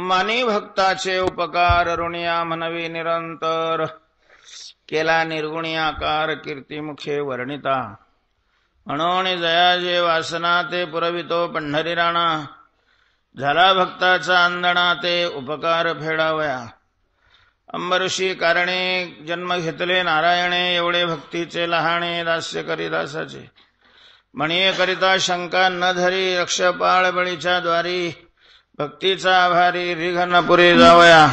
मनी भक्ताचे उपकार ऋणिया म्हणवी निरंतर, केला निर्गुणी आकार कीर्तिमुखे वर्णिता. म्हणून जया जे वासना ते पुरवितो पंढरी राणा, झाला भक्ताचा अंदणा ते उपकार फेडावया. अंबऋषी कारणे जन्म घेतले नारायणे, एवढे भक्तीचे लहाणे दास्य करी दासाचे. म्हणिये करिता शंका न धरी, रक्षपाळ बळीच्या द्वारी, भक्तीचा आभारी रिघ न पुरे जावया.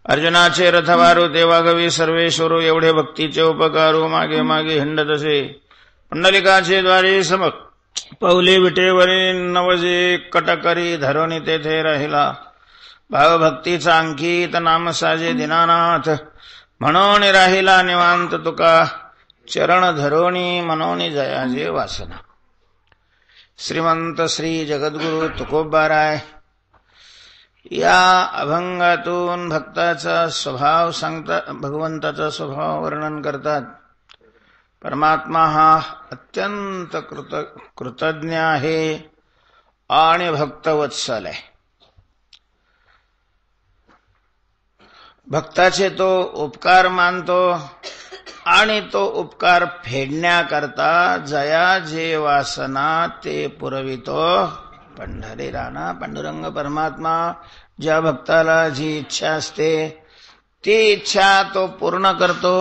अर्जुनाचे रथवारू देवागवी सर्वेश्वरू, एवढे भक्तीचे उपकारू मागे मागे हिंडत असे. पुंडलिकाचे द्वारी समक पाऊले विटेवरी, नवजे कटकरी धरोनी तेथे राहिला. भावभक्तीचा अंकित नाम साजे दीनानाथ, म्हणून राहिला निवांत तुका, चरण धरोणी मनोनी जयाजे वासना. श्रीमंत श्री जगद्गुरु तुकोबाराय या अभंगातून भक्ताचा स्वभाव सांगतात, भगवंताचा स्वभाव वर्णन करतात. परमात्मा हा अत्यंत कृतज्ञ आहे आणि भक्तवत्सल आहे. भक्ताचे तो उपकार मानतो आणि तो उपकार फेडण्याकरता जया जे वासना ते पुरवितो पंढरी राणा. पांडुरंग परमात्मा ज्या भक्ताला जी इच्छा असते ती इच्छा तो पूर्ण करतो.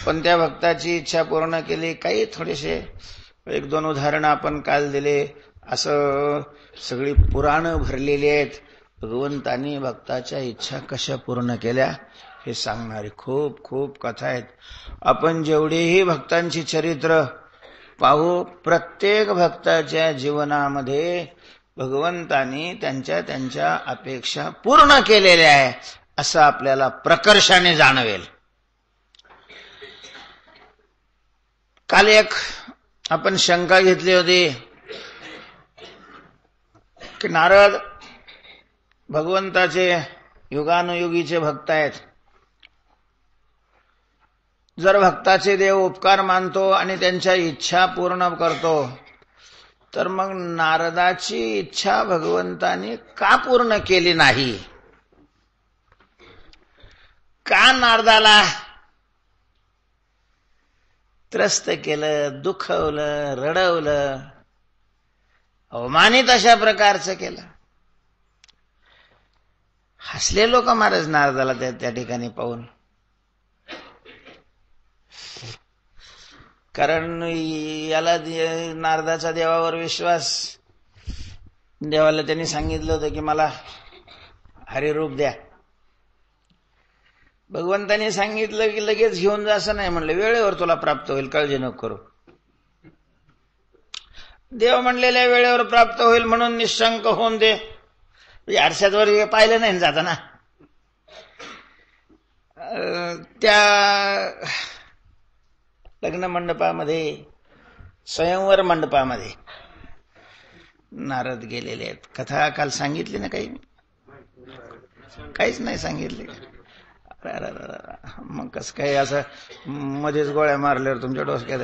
पण त्या भक्ताची इच्छा पूर्ण केली, काही थोडेसे एक दोन उदाहरणं आपण काल दिले, असं सगळी पुराणं भरलेली आहेत. भगवंतांनी भक्ताच्या इच्छा कशा पूर्ण केल्या हे सांगणारी खूप खूप कथा आहेत. आपण जेवढीही भक्तांची चरित्र पाहू, प्रत्येक भक्ताच्या जीवनामध्ये भगवंतांनी त्यांच्या त्यांच्या अपेक्षा पूर्ण केलेल्या आहे असं आपल्याला प्रकर्षाने जाणवेल. काल एक आपण शंका घेतली होती की नारद भगवंताचे युगानुयुगीचे भक्त आहेत. जर भक्ताचे देव उपकार मानतो आणि त्यांच्या इच्छा पूर्ण करतो, तर मग नारदाची इच्छा भगवंतानी का पूर्ण केली नाही? का नारदाला त्रस्त केलं, दुखवलं, रडवलं, अवमानित अशा प्रकारचं केलं? हसले लोक महाराज नारदाला त्या ठिकाणी पाहून. कारण याला नारदाचा देवावर विश्वास, देवाला त्यांनी सांगितलं होतं की मला हरिरूप द्या. भगवंतांनी सांगितलं की लगेच घेऊन जा असं नाही म्हणलं, वेळेवर तुला प्राप्त होईल, काळजी नको करू. देव म्हणलेल्या वेळेवर प्राप्त होईल म्हणून निशंक होऊन दे. आरशावर पाहिलं नाही जाताना. त्या लग्न मंडपामध्ये, स्वयंवर मंडपामध्ये नारद गेलेले आहेत. कथा काल सांगितली ना? काहीच नाही सांगितले. मग कसं काय असं मध्येच गोळ्या मारल्यावर तुमच्या डोसक्यात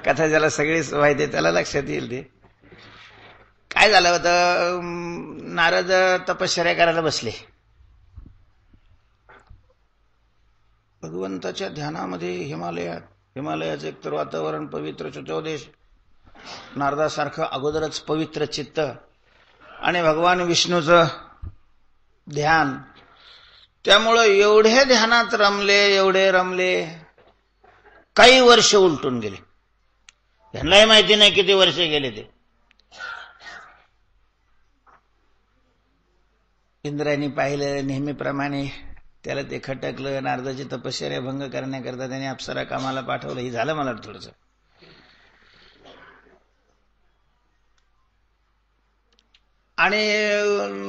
कथा ज्याला सगळीच माहिती त्याला लक्षात येईल. ते काय झालं होतं, नारद तपश्चर्या करायला बसले. भगवंताच्या ध्यानामध्ये हिमालयाचं एकतर वातावरण पवित्र, चतुर्देश नारदासारखं अगोदरच पवित्र चित्त आणि भगवान विष्णूचं ध्यान, त्यामुळं एवढे ध्यानात रमले, एवढे रमले, काही वर्ष उलटून गेले. त्यांनाही माहिती नाही किती वर्ष गेले ते. इंद्राने पाहिलं, नेहमीप्रमाणे त्याला ते खटकलं. नारदाची तपश्चर्या भंग करण्याकरता त्याने अप्सरा कामाला पाठवलं. हे झालं मला थोडंसं. आणि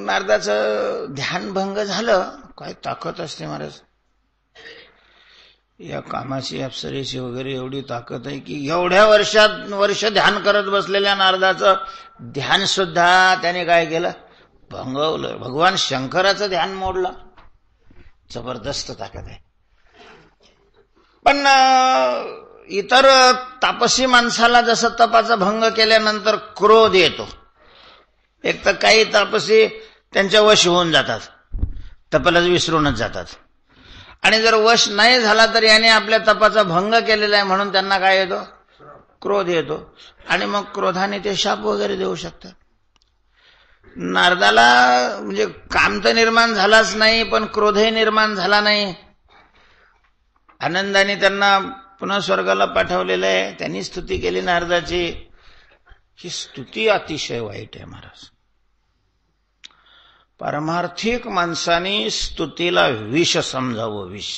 नारदाचं ध्यान भंग झालं. काय ताकद असते महाराज या कामाची, अप्सरेची वगैरे एवढी ताकद आहे की एवढ्या वर्ष ध्यान करत बसलेल्या नारदाचं ध्यान सुद्धा त्याने काय केलं? भंगवलं. भगवान शंकराचं ध्यान मोडलं. जबरदस्त ताकद आहे. पण इतर तापसी माणसाला जसं तपाचा भंग केल्यानंतर क्रोध येतो. एक तर काही तापसी त्यांच्या वश होऊन जातात, तपालाच विसरूनच जातात. आणि जर वश नाही झाला तर याने आपल्या तपाचा भंग केलेला आहे म्हणून त्यांना काय येतो? क्रोध येतो. आणि मग क्रोधाने ते शाप वगैरे देऊ शकतात. नारदाला म्हणजे काम तर निर्माण झालाच नाही, पण क्रोधही निर्माण झाला नाही. आनंदाने त्यांना पुन्हा स्वर्गाला पाठवलेलं आहे. त्यांनी स्तुती केली नारदाची. ही स्तुती अतिशय वाईट आहे महाराज. पारमार्थिक माणसाने स्तुतीला विष समजावं. विष.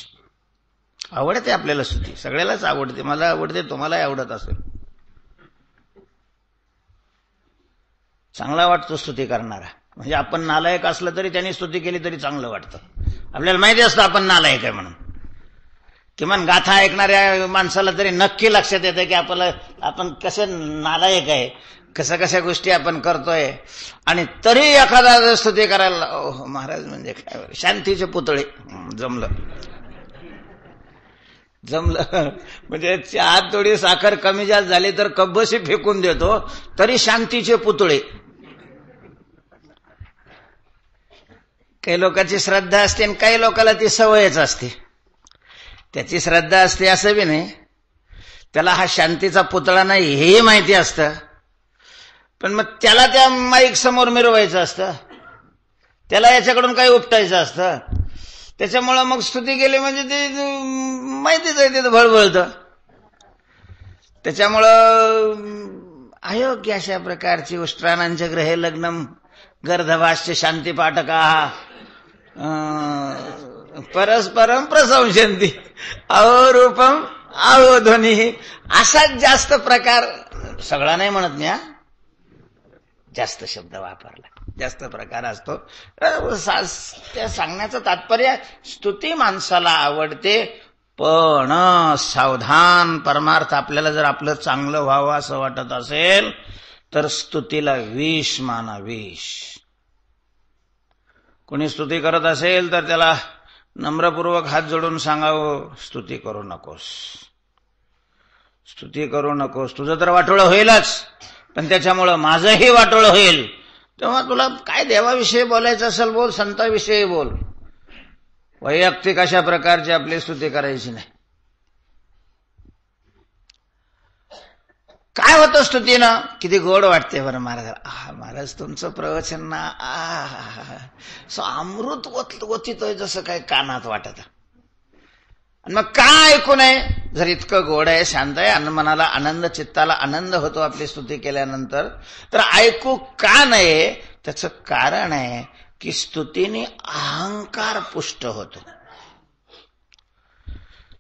आवडते आपल्याला स्तुती, सगळ्यालाच आवडते. मला आवडते, तुम्हालाही आवडत असेल. चांगला वाटतो स्तुती करणारा. म्हणजे आपण नालायक असलं तरी त्यांनी स्तुती केली तरी चांगलं वाटतं. आपल्याला माहिती असतं आपण नालायक आहे म्हणून. किमान गाथा ऐकणाऱ्या माणसाला तरी नक्की लक्षात येतं की आपण कसे नालायक आहे, कशा गोष्टी आपण करतोय. आणि तरी एखादा स्तुती करायला, ओह महाराज म्हणजे काय, शांतीचे पुतळे. जमलं म्हणजे चहात थोडी साखर कमी जास्त झाली तर कब्बशी फेकून देतो, तरी शांतीचे पुतळे. काही लोकांची श्रद्धा असते आणि काही लोकांना ती सवयच असते. त्याची श्रद्धा असते असं बी नाही, त्याला हा शांतीचा पुतळा नाही हेही माहिती असतं, पण मग त्याला त्या माईक समोर मिरवायचं असतं, त्याला याच्याकडून काही उपटायचं असतं. त्याच्यामुळं मग स्तुती केली म्हणजे ते माहितीच आहे, ते भळभळतं. त्याच्यामुळं अयोग्य अशा प्रकारची उष्ट्राणांच्या ग्रहे लग्नम गर्धभाष्य शांती पाठका परस्परम प्रसंशंती अहो रूपम अहो ध्वनी, असाच जास्त प्रकार. सगळा नाही म्हणत मी, जास्त शब्द वापरला, जास्त प्रकार असतो. त्या सांगण्याचं तात्पर्य, स्तुती माणसाला आवडते, पण सावधान. परमार्थ आपल्याला जर आपलं चांगलं व्हावं असं वाटत असेल तर स्तुतीला विष माना. विष. कोणी स्तुती करत असेल तर त्याला नम्रपूर्वक हात जोडून सांगावं, स्तुती करू नकोस, स्तुती करू नकोस. तुझं तर वाटोळं होईलच, पण त्याच्यामुळं माझंही वाटोळं होईल. तेव्हा तुला काय देवाविषयी बोलायचं असेल बोल, संताविषयी बोल. वैयक्तिक अशा प्रकारची आपली स्तुती करायची नाही. काय होतं स्तुतीनं? किती गोड वाटते बरं महाराज. महाराज तुमचं प्रवचन ना अमृत ओतितोय जसं काय कानात वाटत. मग काय ऐकू नये? जर इतकं गोड आहे, शांत आहे, मनाला आनंद, चित्ताला आनंद होतो आपली स्तुती केल्यानंतर, तर ऐकू का नये? त्याचं कारण आहे की स्तुतीने अहंकार पुष्ट होतो.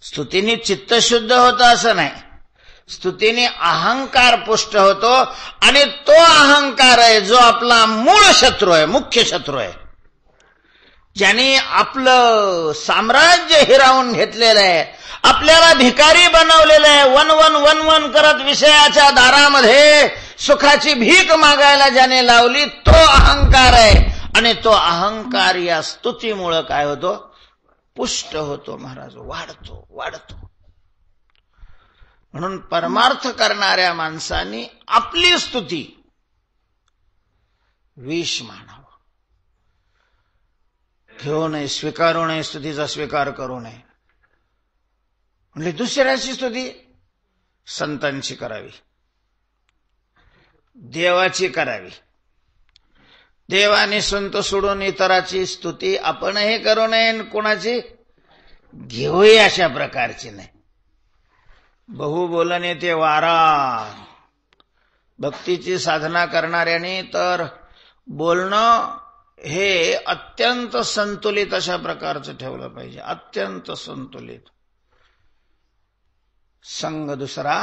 स्तुतीने चित्त शुद्ध होतं असं नाही, स्तुतीने अहंकार पुष्ट होतो. आणि तो अहंकार आहे जो आपला मूळ शत्रू आहे, मुख्य शत्रू आहे, ज्याने आपलं साम्राज्य हिरावून घेतलेलं आहे, आपल्याला भिकारी बनवलेलं आहे. वन करत विषयाच्या दारामध्ये सुखाची भीक मागायला ज्याने लावली, तो अहंकार आहे. आणि तो अहंकार या स्तुतीमुळं काय होतो? पुष्ट होतो महाराज, वाढतो. म्हणून परमार्थ करणाऱ्या माणसांनी आपली स्तुती विष मानावं. घेऊ नये, स्वीकारू नये, स्तुतीचा स्वीकार करू नये. म्हणजे दुसऱ्याची स्तुती संतांची करावी, देवाची करावी. देवाने संत सोडून इतराची स्तुती आपणही करू नये, कोणाची घेऊही अशा प्रकारची नाही. बहु बोलणे ते वारा. भक्तीची साधना करणाऱ्याने तर बोलणं हे अत्यंत संतुलित अशा प्रकारचं ठेवलं पाहिजे, अत्यंत संतुलित. संग दुसरा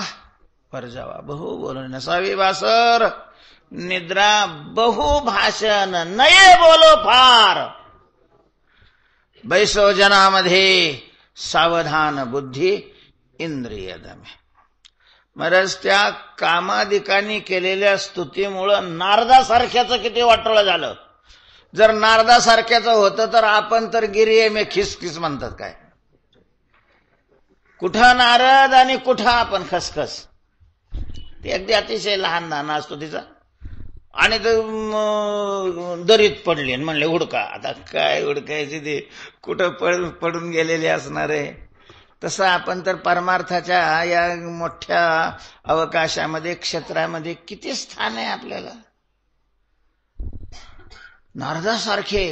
परजावा, बहु बोलणे नसावी वासर, निद्रा बहु भाषण नये बोलो फार, बैसो जनामध्ये सावधान बुद्धी इंद्रिय दमे. महाराज त्या कामादिकांनी केलेल्या स्तुतीमुळं नारदासारख्याचं किती वाटोळं झालं. जर नारदासारख्याचं होतं तर आपण तर गिरिये में खिसखिस म्हणतात काय. कुठं नारद आणि कुठं आपण खसखस. ते अगदी अतिशय लहान दाना असतो तिचा. आणि दरीत पडली आणि म्हणले हुडका. आता काय हुडकायची, ते कुठं पडून गेलेले असणार आहे. तसं आपण तर परमार्थाच्या या मोठ्या अवकाशामध्ये, क्षेत्रामध्ये किती स्थान आहे आपल्याला. नारदासारखे,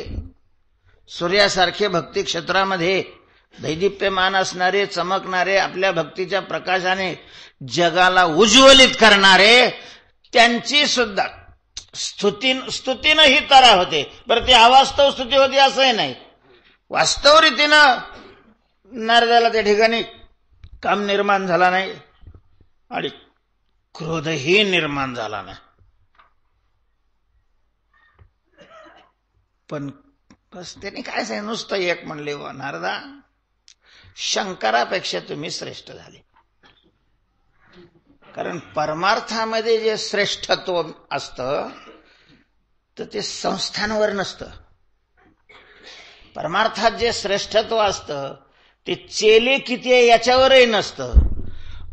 सूर्यासारखे भक्ती क्षेत्रामध्ये दैदिप्यमान असणारे, चमकणारे, आपल्या भक्तीच्या प्रकाशाने जगाला उज्ज्वलित करणारे, त्यांची सुद्धा स्तुतीनं ही तरा होते. बरं, ती अवास्तव स्तुती होती असंही नाही. वास्तव रीतीनं नारदाला त्या ठिकाणी काम निर्माण झाला नाही आणि क्रोधही निर्माण झाला नाही. पण बस त्यांनी काय सांगितलं, नुसतं एक म्हणले, व नारदा, शंकरापेक्षा तुम्ही श्रेष्ठ झाले. कारण परमार्थामध्ये जे श्रेष्ठत्व असतं तर ते संस्थांवर नसतं. परमार्थात जे श्रेष्ठत्व असतं ते चेले किती आहे याच्यावरही नसतं.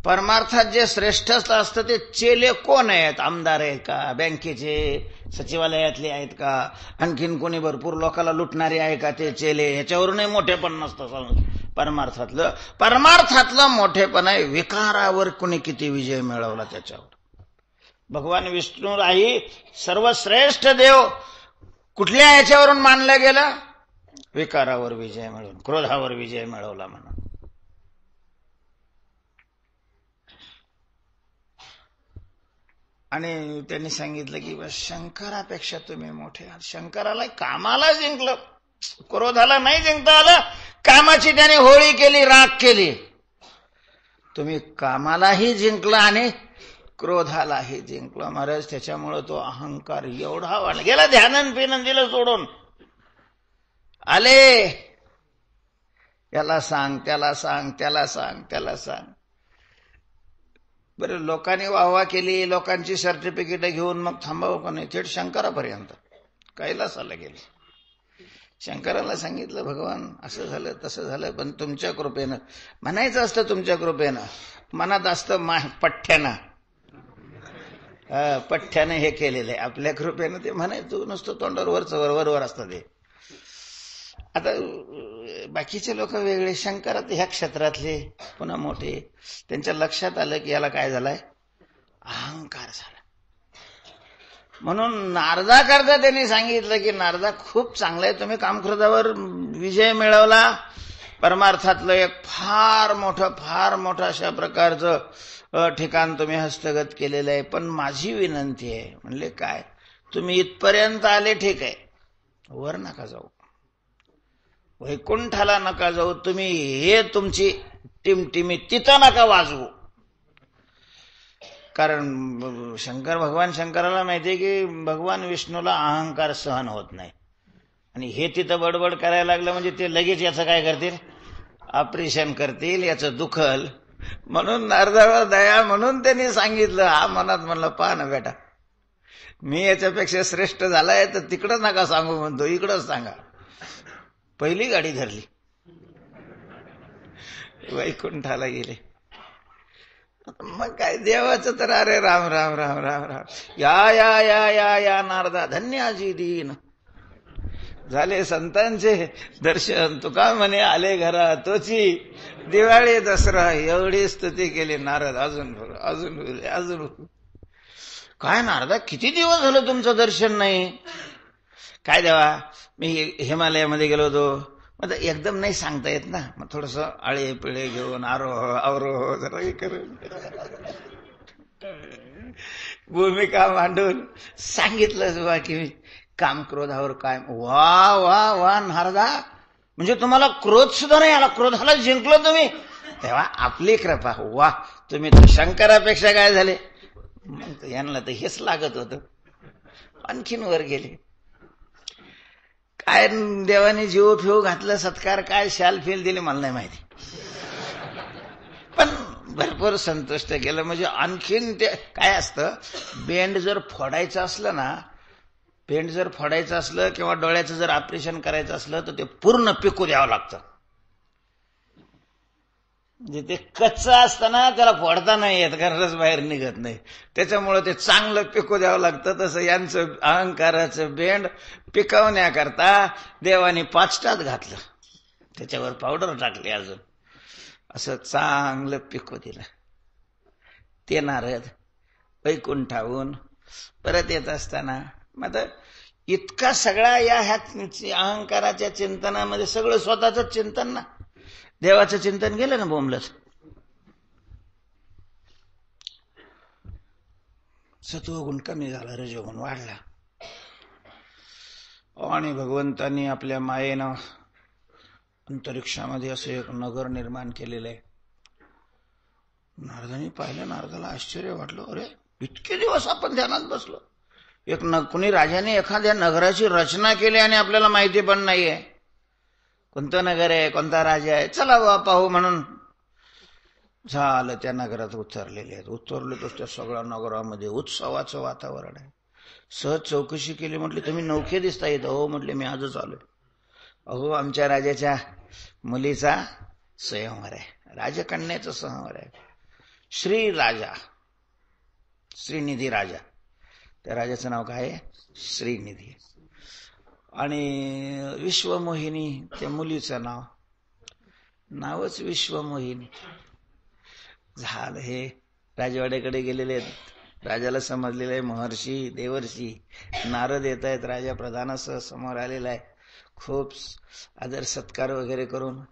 परमार्थात जे श्रेष्ठत्व असतं ते चेले कोण आहेत, आमदार आहेत का, बँकेचे, सचिवालयातले आहेत का, आणखीन कोणी भरपूर लोकांना लुटणारे आहे का, ते चेले, ह्याच्यावरूनही मोठेपण नसतं. परमार्थातलं मोठेपण आहे विकारावर कुणी किती विजय मिळवला त्याच्यावर. भगवान विष्णूलाही सर्वश्रेष्ठ देव कुठल्या ह्याच्यावरून मानलं गेलं, विकारावर विजय मिळवून, क्रोधावर विजय मिळवला म्हणून. आणि त्यांनी सांगितलं की बस शंकरापेक्षा तुम्ही मोठे आहात. शंकराला कामाला जिंकलं, क्रोधाला नाही जिंकता आलं. कामाची त्याने होळी केली, राख केली. तुम्ही कामालाही जिंकला आणि क्रोधालाही जिंकला महाराज. त्याच्यामुळं तो अहंकार एवढा वाढला गेला. ध्यानन पिनन दिलं सोडून आले, याला सांग, त्याला सांग, त्याला सांग, त्याला सांग. बरं, लोकांनी वाहवा केली, लोकांची सर्टिफिकेट घेऊन मग थांबावं का नाही, थेट शंकरापर्यंत कैलासाला गेले. शंकराला सांगितलं, भगवान असं झालं तसं झालं, पण तुमच्या कृपेनं, म्हणायचं असतं तुमच्या कृपेनं, मनात असतं पठ्ठ्यानं, पठ्ठ्यानं हे केलेलं आहे. आपल्या कृपेनं ते म्हणायचं नुसतं तोंडावर वरवर असतं ते. आता बाकीचे लोक वेगळे, शंकरात ह्या क्षेत्रातले पुन्हा मोठे, त्यांच्या लक्षात आलं की याला काय झालंय, अहंकार झाला. म्हणून नारदाकरता त्यांनी सांगितलं की नारदा, खूप चांगलं आहे, तुम्ही कामक्रोधावर विजय मिळवला. परमार्थातलं एक फार मोठं अशा प्रकारचं ठिकाण तुम्ही हस्तगत केलेलं आहे. पण माझी विनंती आहे. म्हणले काय, तुम्ही इथपर्यंत आले ठीक आहे, वर नका जाऊ, वैकुंठाला नका जाऊ, तुम्ही हे तुमची टिमटिमी तिथं नका वाजवू. कारण भगवान शंकराला माहितीये की भगवान विष्णूला अहंकार सहन होत नाही. आणि हे तिथं बडबड करायला लागलं म्हणजे ते लगेच याचं काय करतील, ऑपरेशन करतील, याचं दुखल. म्हणून नारदावर दया म्हणून त्यांनी सांगितलं. हा मनात म्हणलं, पहा ना बेटा, मी याच्यापेक्षा श्रेष्ठ झालाय तर तिकडंच नका सांगू म्हणतो, इकडंच सांगा. पहिली गाडी धरली, वैकुंठाला गेले. मग काय देवाचं तर, अरे राम राम राम राम राम, या या या या या नारदा, धन्याजी दीन झाले, संतांचे दर्शन, तुका म्हणे आले घरा तोची दिवाळी दसरा, एवढी स्तुती केली नारद. अजून काय नारदा, किती दिवस झालं तुमचं दर्शन नाही. काय देवा, मी हिमालयामध्ये गेलो होतो. मग एकदम नाही सांगता येत ना, मग थोडस आळे पिळे घेऊन अवरोह जरा करून भूमिका मांडून सांगितलं की काम क्रोधावर काय. वा वा वा नारदा, म्हणजे तुम्हाला क्रोध सुद्धा नाही आला, क्रोधाला जिंकलो तुम्ही, तेव्हा आपली कृपा. वा, तुम्ही तर शंकरापेक्षा काय झाले. मग यांना तर हेच लागत होतं, आणखीन वर गेले. काय देवाने जीव फिव घातलं, सत्कार काय शाल फेल दिले मला नाही माहिती, पण भरपूर संतुष्ट केलं. म्हणजे आणखीन ते काय असतं, बेंड जर फोडायचं असलं किंवा डोळ्याचं जर ऑपरेशन करायचं असलं तर ते पूर्ण पिकू द्यावं लागतं. म्हणजे ते कच्चं असताना त्याला फोडता नाही येत, कारण रस बाहेर निघत नाही. त्याच्यामुळे ते चांगलं पिकू द्यावं लागतं. तसं यांचं अहंकाराचं बेंड पिकवण्याकरता देवाने पाचटात घातलं, त्याच्यावर पावडर टाकली अजून, असं चांगलं पिकू दिलं. ते नारद वैकुंठाहून परत येत असताना मग इतका सगळा ह्या अहंकाराच्या चिंतनामध्ये सगळं स्वतःच चिंतन ना, देवाचं चिंतन केलं ना बोंबलत. सत्वगुण कमी झाला, रजोगुण वाढला. आणि भगवंतांनी आपल्या मायेनं अंतरिक्षामध्ये असं एक नगर निर्माण केलेलं आहे. नारदांनी पाहिलं, नारदाला आश्चर्य वाटलं, अरे इतके दिवस आपण ध्यानात बसलो, कुणी राजाने एखाद्या नगराची रचना केली आणि आपल्याला माहिती पण नाहीये कोणतं नगर आहे, कोणता राजा आहे, चला वा पाहू म्हणून झालं. त्या नगरात उतरलेले आहेत. उतरले तर त्या सगळ्या नगरामध्ये उत्सवाचं वातावरण आहे. सहज चौकशी केली, म्हटली तुम्ही नौखे दिसता येत. हो म्हटले, मी आजच आलोय. अहो आमच्या राजाच्या मुलीचा स्वयंवर आहे, राजकन्याचं स्वयंवर आहे. श्री राजा, श्रीनिधी राजा, त्या राजाचं नाव काय आहे? श्रीनिधी. आणि विश्वमोहिनी त्या मुलीचं नावच विश्वमोहिनी. झालं. हे राजवाड्याकडे गेलेले आहेत. राजाला समजलेलं आहे महर्षी देवर्षी नारद येत आहेत. राजा प्रधानासह समोर आलेला आहे. खूप आदर सत्कार वगैरे करून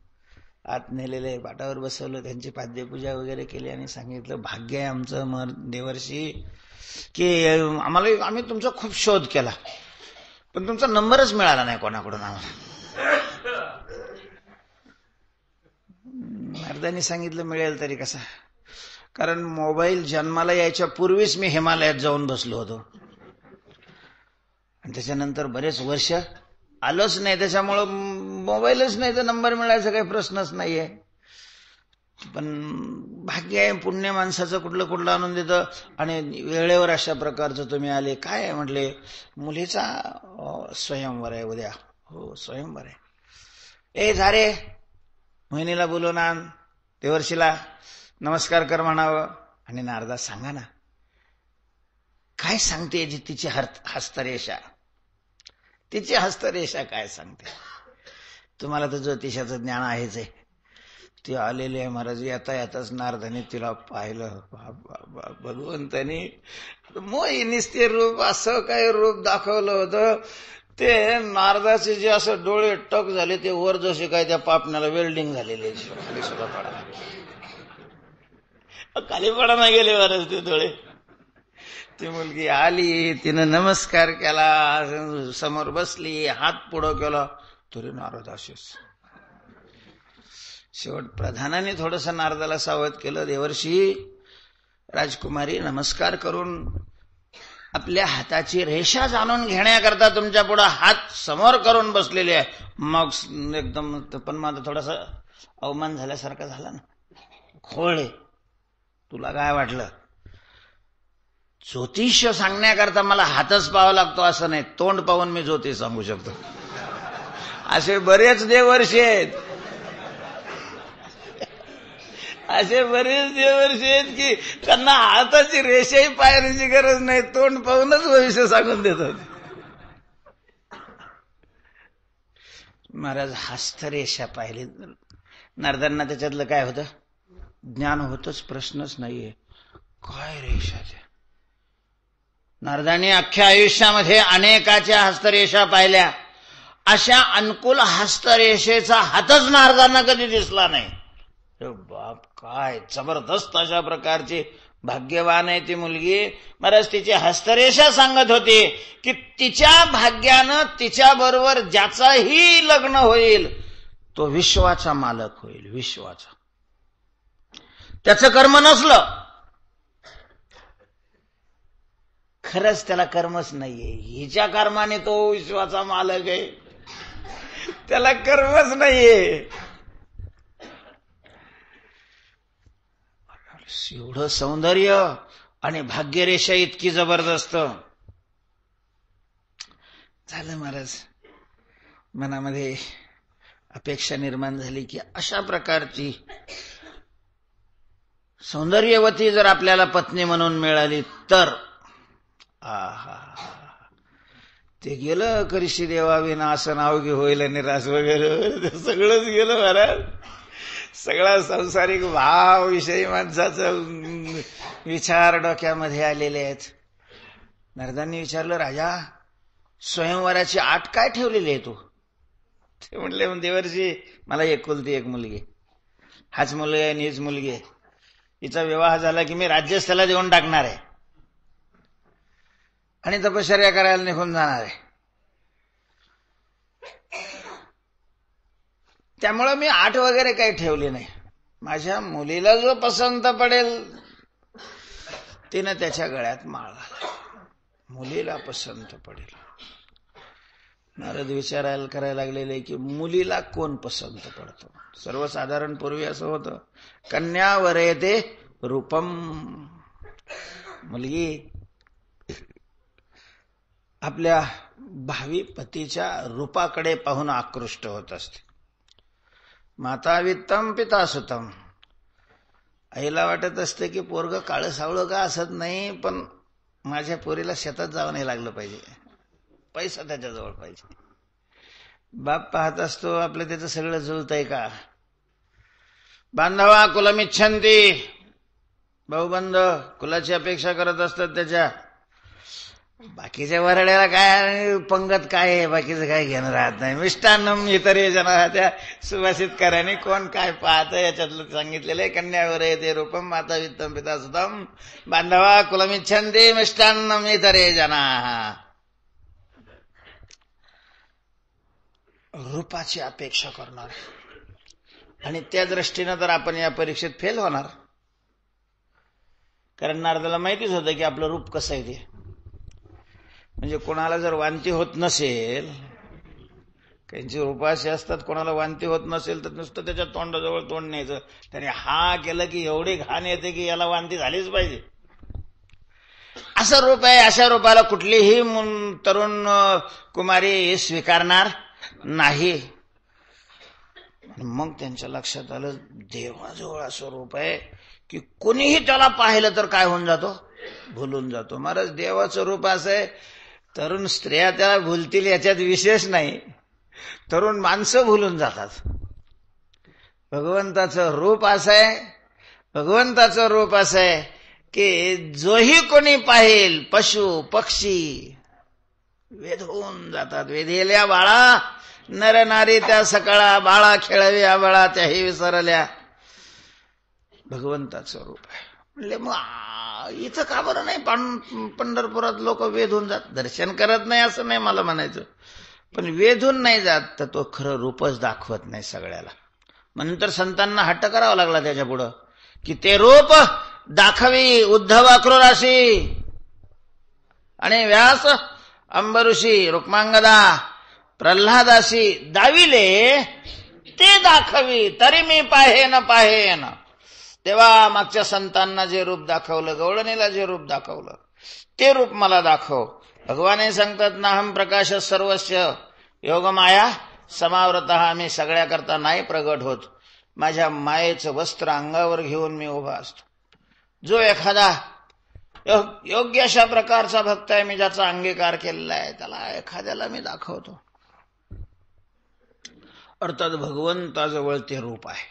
आत नेलेले, पाटावर बसवलं, त्यांची पाद्यपूजा वगैरे केली आणि सांगितलं, भाग्य आहे आमचं देवर्षी की आम्ही तुमचा खूप शोध केला, पण तुमचा नंबरच मिळाला नाही कोणाकडून आम्हाला. नारदांनी सांगितलं मिळेल तरी कसा, कारण मोबाईल जन्माला यायच्या पूर्वीच मी हिमालयात जाऊन बसलो होतो आणि त्याच्यानंतर बरेच वर्ष आलोच नाही. त्याच्यामुळं मोबाईलच नाही तर नंबर मिळायचा काही प्रश्नच नाहीये. पण भाग्य आहे, पुण्य माणसाचं कुठलं कुठलं आणून देतं. आणि वेळेवर अशा प्रकारचं तुम्ही आले. काय आहे म्हटले, मुलीचा स्वयंवर आहे उद्या. हो स्वयंवर आहे. ए झारे, मोहिनीला बोलवून आण, देवर्षीला नमस्कार कर म्हणावं. आणि नारदा सांगा ना काय सांगते तिची हस्तरेषा, तिची हस्तरेषा काय सांगते. तुम्हाला तर ज्योतिषाचं ज्ञान आहेच आहे. ती आलेली आहे महाराज. येता येताच नारदाने तिला पाहिलं. भगवंतानी मोहिनीच ते रूप, असं काय रूप दाखवलं होतं. ते नारदाचे जे असं डोळे टक झाले, ते वर जसे काय त्या पापण्याला वेल्डिंग झालेले, खाली सुद्धा पडा, खाली पडा नाही गेले महाराज ते डोळे. ती मुलगी आली, तिनं नमस्कार केला, समोर बसली, हात पुढं केला, तरी नारद असेच. शेवट प्रधानाने थोडस नारदाला सावध केलं, देवर्षी राजकुमारी नमस्कार करून आपल्या हाताची रेषा जाणून घेण्याकरता तुमच्या पुढे हात समोर करून बसलेले आहे. मग एकदम, पण माझं थोडासा अवमान झाल्यासारखा झाला ना. खोळे, तुला काय वाटलं ज्योतिष सांगण्याकरता मला हातच पाहावा लागतो असं नाही, तोंड पाहून मी ज्योतिष सांगू शकतो. असे बरेच देवर्षी आहेत, असे बरेच देवर्षी आहेत की त्यांना हाताची रेषाही पाहण्याची गरज नाही, तोंड पाहूनच भविष्य सांगून देतात. महाराज हस्तरेषा पाहिली. नारदांना त्याच्यातलं काय होतं, ज्ञान होतच, प्रश्नच नाहीये. काय रेषाचे. नारदांनी अख्ख्या आयुष्यामध्ये अनेकाच्या हस्तरेषा पाहिल्या. अशा अनुकूल हस्तरेषेचा हातच नारदांना कधी दिसला नाही. बाप, काय जबरदस्त अशा प्रकारची भाग्यवान आहे ती मुलगी. महाराज तिची हस्तरेषा सांगत होती की तिच्या भाग्यानं तिच्या बरोबर ज्याचाही लग्न होईल तो विश्वाचा मालक होईल. विश्वाचा. त्याचं कर्म नसलं, खरंच त्याला कर्मच नाहीये, हिच्या कर्माने तो विश्वाचा मालक आहे, त्याला कर्मच नाहीये. एवढं सौंदर्य आणि भाग्यरेषा इतकी जबरदस्त. झालं महाराज, मनामध्ये अपेक्षा निर्माण झाली की अशा प्रकारची सौंदर्यवती जर आपल्याला पत्नी म्हणून मिळाली तर आहा, ते गेलं करिशी देवाविना असं नाव घे होईल निराश वगैरे सगळंच गेलं महाराज. सगळा सांसारिक भाव विषयी माणसाचं विचार डोक्यामध्ये आलेले आहेत. नारदांनी विचारलं, राजा स्वयंवराची आट काय ठेवलेली आहे तू? ते म्हटले, देवर्षी मला एकुलती एक मुलगी, हाच मुलगा आहे आणि हीच मुलगी आहे. हिचा विवाह झाला की मी राज्यस्थाला देऊन टाकणार आहे आणि तपश्चर्या करायला निघून जाणार आहे. त्यामुळं मी आठ वगैरे काही ठेवली नाही. माझ्या मुलीला जो पसंत पडेल तिनं त्याच्या गळ्यात माळ घाला. मुलीला पसंत पडेल. नारद विचारायला करायला लागलेले की मुलीला कोण पसंत पडतो? सर्वसाधारण पूर्वी असं होतं, कन्या वरेते रूपम. मुलगी आपल्या भावी पतीच्या रूपाकडे पाहून आकृष्ट होत असते. माता वित्तम पिता सुतम. आईला वाटत असते की पोरग काळं सावळं का असत नाही, पण माझ्या पोरीला शेतात जावं नाही लागलं पाहिजे, पैसा त्याच्याजवळ पाहिजे. बाप पाहत असतो आपलं त्याचं सगळं जुळतंय का. बांधवा कुलमिच्छन्ती. भाऊबंध कुलाची अपेक्षा करत असतात त्याच्या. बाकीच्या वरड्याला काय पंगत काय आहे, बाकीचं काय घेणं राहत नाही. मिष्टान्नम इतरे जना. त्या सुभाषितकारांनी कोण काय पाहतं याच्यातलं सांगितलेलं आहे. कन्यावर येते रूपम माता वित्तम पिता सुतम बांधवा कुलमिच्छन्ती मिष्टान्नम इतरे जना. रूपाची अपेक्षा करणार आणि त्या दृष्टीनं तर आपण या परीक्षेत फेल होणार. कारण नारदाला माहितीच होतं की आपलं रूप कसं आहे ते. म्हणजे कोणाला जर वांती होत नसेल, काहींची रूप अशी असतात कोणाला वांती होत नसेल तर नुसतं त्याच्या तोंडाजवळ तोंड न्यायचं. त्याने हा केलं की एवढी घाण येते की याला वांती झालीच पाहिजे, असं रूप आहे. अशा रूपाला कुठलीही तरुण कुमारी स्वीकारणार नाही. मग त्यांच्या लक्षात आलं, देवाजवळ असं रूप आहे की कोणीही त्याला पाहिलं तर काय होऊन जातो, भुलून जातो. महाराज देवाचं रूप असं आहे, तरुण स्त्रिया त्याला भुलतील याच्यात विशेष नाही, तरुण माणसं भुलून जातात. भगवंताचं रूप असं आहे, भगवंताचं रूप असं आहे की जोही कोणी पाहिल, पशु पक्षी वेध होऊन जातात. वेधेल्या बाळा नर नारी त्या सकाळा, बाळा खेळव्या बाळा त्याही विसरल्या. भगवंताचं रूप आहे. म्हणले मग इथं का बरं नाही पंढरपुरात लोक वेधून जात? दर्शन करत नाही असं नाही मला म्हणायचं, पण वेधून नाही जात तर तो खरं रूपच दाखवत नाही सगळ्याला. म्हणून तर संतांना हट्ट करावा लागला त्याच्या पुढं की ते रूप दाखवी. उद्धव अक्रूराशी आणि व्यास अंबऋषी रुक्मांगदा प्रल्हादाशी दाविले ते दाखवी, तरी मी पाहेन पाहेन. तेव्हा मागच्या संतांना जे रूप दाखवलं, गवळणीला जे रूप दाखवलं ते रूप मला दाखव. भगवान सांगतात, नाहम प्रकाश सर्वस्य योगमाया समावृतः. मी सगळ्याकरता नाही प्रगट होत, माझ्या मायेचं वस्त्र अंगावर घेऊन मी उभा असतो. जो एखादा योग्य अशा प्रकारचा भक्त आहे, मी ज्याचा अंगीकार केलेला आहे, त्याला एखाद्याला मी दाखवतो. अर्थात भगवंताजवळ ते रूप आहे,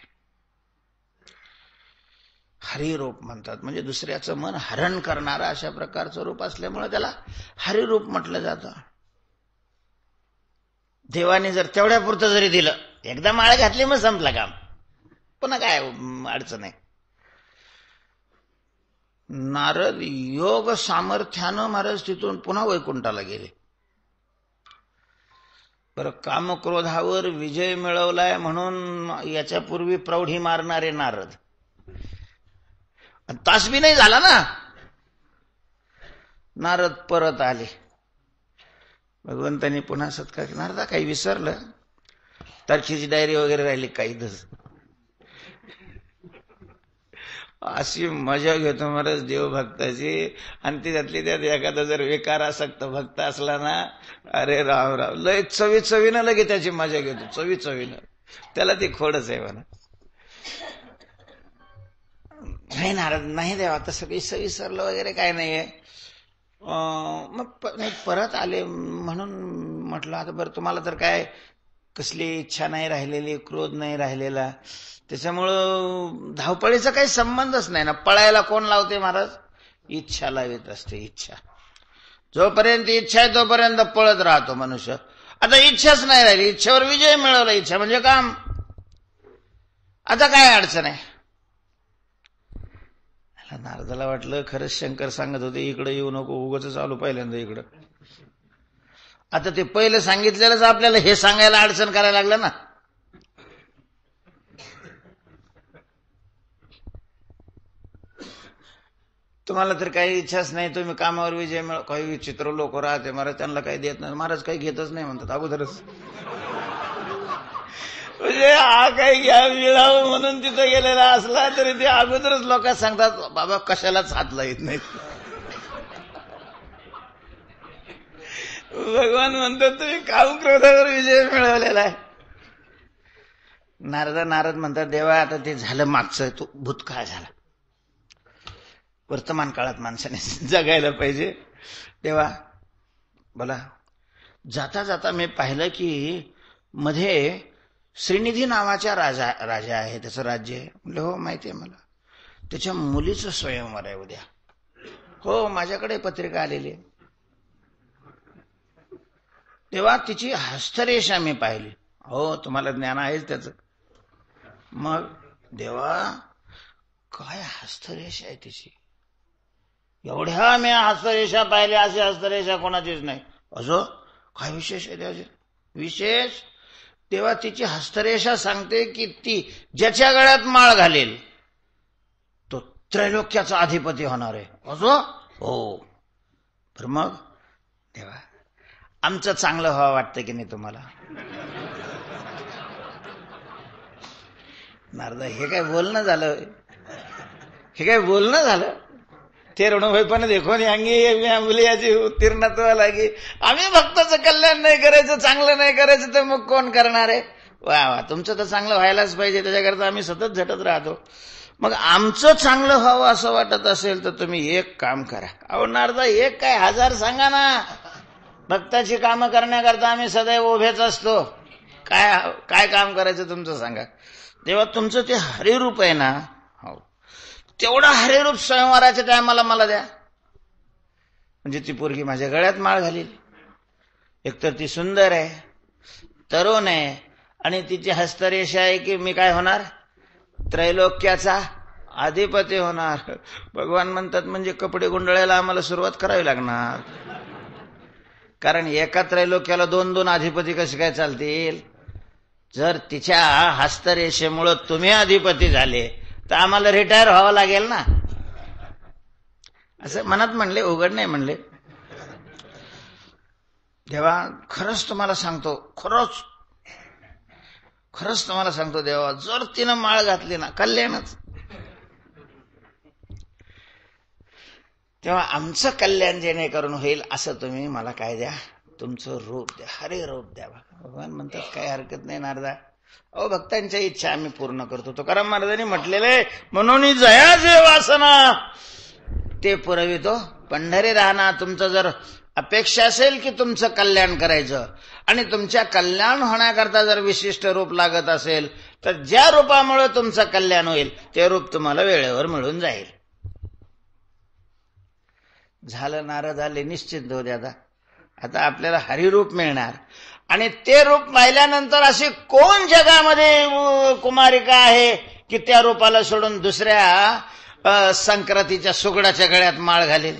हरिरूप म्हणतात. म्हणजे दुसऱ्याचं मन हरण करणारं अशा प्रकारचं रूप असल्यामुळे त्याला हरिरूप म्हटलं जातं. देवाने जर तेवढ्या पुरतं जरी दिलं, एकदा माळ घातली मग संपलं काम, पुन्हा काय अडचण आहे. नारद योग सामर्थ्यानं महाराज तिथून पुन्हा वैकुंठाला गेले. बरं, कामक्रोधावर विजय मिळवलाय म्हणून याच्यापूर्वी प्रौढी मारणारे नारद, तास बी नाही झाला ना, नारद परत आले. भगवंतांनी पुन्हा सत्कार केला. नारदा काही विसरलं, तारखेची डायरी वगैरे राहिली काही दस. अशी मजा घेतो महाराज देवभक्ताची. आणि त्यातली त्यात एखादा जर विकारासक्त भक्त असला ना, अरे राम राम, लय चवी चवीनं लगे त्याची मजा घेतो, चवी चवीनं. त्याला ती खोडच आहे म्हणा. नाही नारद, नाही देवा, तसं काही सविसरलं वगैरे काय नाहीये. मग परत आले म्हणून म्हटलं आता बरं, तुम्हाला तर काय कसली इच्छा नाही राहिलेली, क्रोध नाही राहिलेला, त्याच्यामुळं धावपळीचा काही संबंधच नाही ना. पळायला कोण लावते महाराज? इच्छा लावित असते. इच्छा जोपर्यंत इच्छा आहे तोपर्यंत पळत राहतो मनुष्य. आता इच्छाच नाही राहिली, इच्छेवर विजय मिळवला, इच्छा म्हणजे काम, आता काय अडचण आहे? नारदाला वाटलं खरंच शंकर सांगत होते इकडे येऊ नको, उगाच चालू पहिल्यांदा इकडं. आता ते पहिलं सांगितलेलंच आपल्याला हे सांगायला अडचण करायला लागलं ना. तुम्हाला तर काही इच्छाच नाही, तुम्ही कामावर विजय मिळव. काही विचित्र लोक राहते महाराज, त्यांना काही देत नाही, महाराज काही घेतच नाही म्हणतात अगोदरच. म्हणजे हा काही घ्या मिळावं म्हणून तिथं गेलेला असला तरी ते अगोदरच लोक सांगतात बाबा कशालाच हातला येत नाही. भगवान म्हणतात तुम्ही काम क्रोधावर विजय मिळवलेला आहे. नारद म्हणतात देवा आता ते झालं मागचं, तो भूतकाळ झाला, वर्तमान काळात माणसाने जगायला पाहिजे. देवा बोला. जाता जाता मी पाहिलं की मध्ये श्रीनिधी नावाचा राजा आहे, त्याचं राज्य आहे. म्हणलं हो माहिती आहे मला. त्याच्या मुलीचं स्वयंवर आहे उद्या. हो माझ्याकडे पत्रिका आलेली आहे. तेव्हा तिची हस्तरेषा मी पाहिली. हो तुम्हाला ज्ञान आहेच त्याचं. मग देवा काय हस्तरेषा आहे तिची, एवढ्या मी हस्तरेषा पाहिल्या, अशी हस्तरेषा कोणाचीच नाही. असो काय विशेष आहे त्याचे? विशेष तेव्हा तिची हस्तरेषा सांगते की ती ज्याच्या गळ्यात माळ घालेल तो त्रैलोक्याचा अधिपती होणार आहे. असो हो. तर मग देवा आमचं चांगलं व्हावं वाटतं की नाही तुम्हाला? नारदा हे काय बोलणं झालं, हे काय बोलणं झालं? ते ऋणभयपणे देखून अंगी मुलियाची उत्तीर्णत्व लागी. आम्ही भक्ताचं कल्याण नाही करायचं, चांगलं नाही करायचं तर मग कोण करणार आहे? वा वा, तुमचं तर चांगलं व्हायलाच पाहिजे, त्याच्याकरता आम्ही सतत झटत राहतो. मग आमचं चांगलं व्हावं असं वाटत असेल तर तुम्ही एक काम करा. अहो नारदा एक काय 1000 सांगा ना. भक्ताची कामं करण्याकरता आम्ही सदैव उभेच असतो. काय काम करायचं तुमचं सांगा. तेव्हा तुमचं ते हरिरूप आहे ना, हो तेवढा हरिरूप स्वयंवराच्या टायमाला मला द्या. म्हणजे ती पोरगी माझ्या गळ्यात माळ घालील. एकतर ती सुंदर आहे, तरुण आहे, आणि तिची हस्तरेषा आहे की मी काय होणार? त्रैलोक्याचा अधिपती होणार. भगवान म्हणतात म्हणजे कपडे गुंडळायला आम्हाला सुरुवात करावी लागणार. कारण एका त्रैलोक्याला 2-2 अधिपती कसे काय चालतील? जर तिच्या हस्तरेषेमुळे तुम्ही अधिपती झाले तर आम्हाला रिटायर व्हावं लागेल ना. असं मनात म्हणले, उघड नाही म्हणले. देवा खरंच तुम्हाला सांगतो, खरंच तुम्हाला सांगतो देवा, जर तिनं माळ घातली ना कल्याणच. तेव्हा आमचं कल्याण जेणेकरून होईल असं तुम्ही मला काय द्या? तुमचं रूप द्या, हरे रूप द्या. भगवान म्हणतात काही हरकत नाही नारदा, अहो भक्तांच्या इच्छा आम्ही पूर्ण करतो. तुकाराम महाराजांनी म्हटलेले म्हणून जया जे वासना ते पुरवितो पंढरी राहणार. तुमचं जर अपेक्षा असेल की तुमचं कल्याण करायचं आणि तुमच्या कल्याण होण्याकरता जर विशिष्ट रूप लागत असेल तर ज्या रूपामुळे तुमचं कल्याण होईल ते रूप तुम्हाला वेळेवर मिळून जाईल. झालं नारद आले, निश्चिंत हो द्या. आता आपल्याला हरिरूप मिळणार आणि ते रूप पाहिल्यानंतर अशी कोण जगामध्ये कुमारिका आहे की त्या रूपाला सोडून दुसऱ्या संक्रांतीच्या सुगडाच्या गळ्यात माळ घालेल?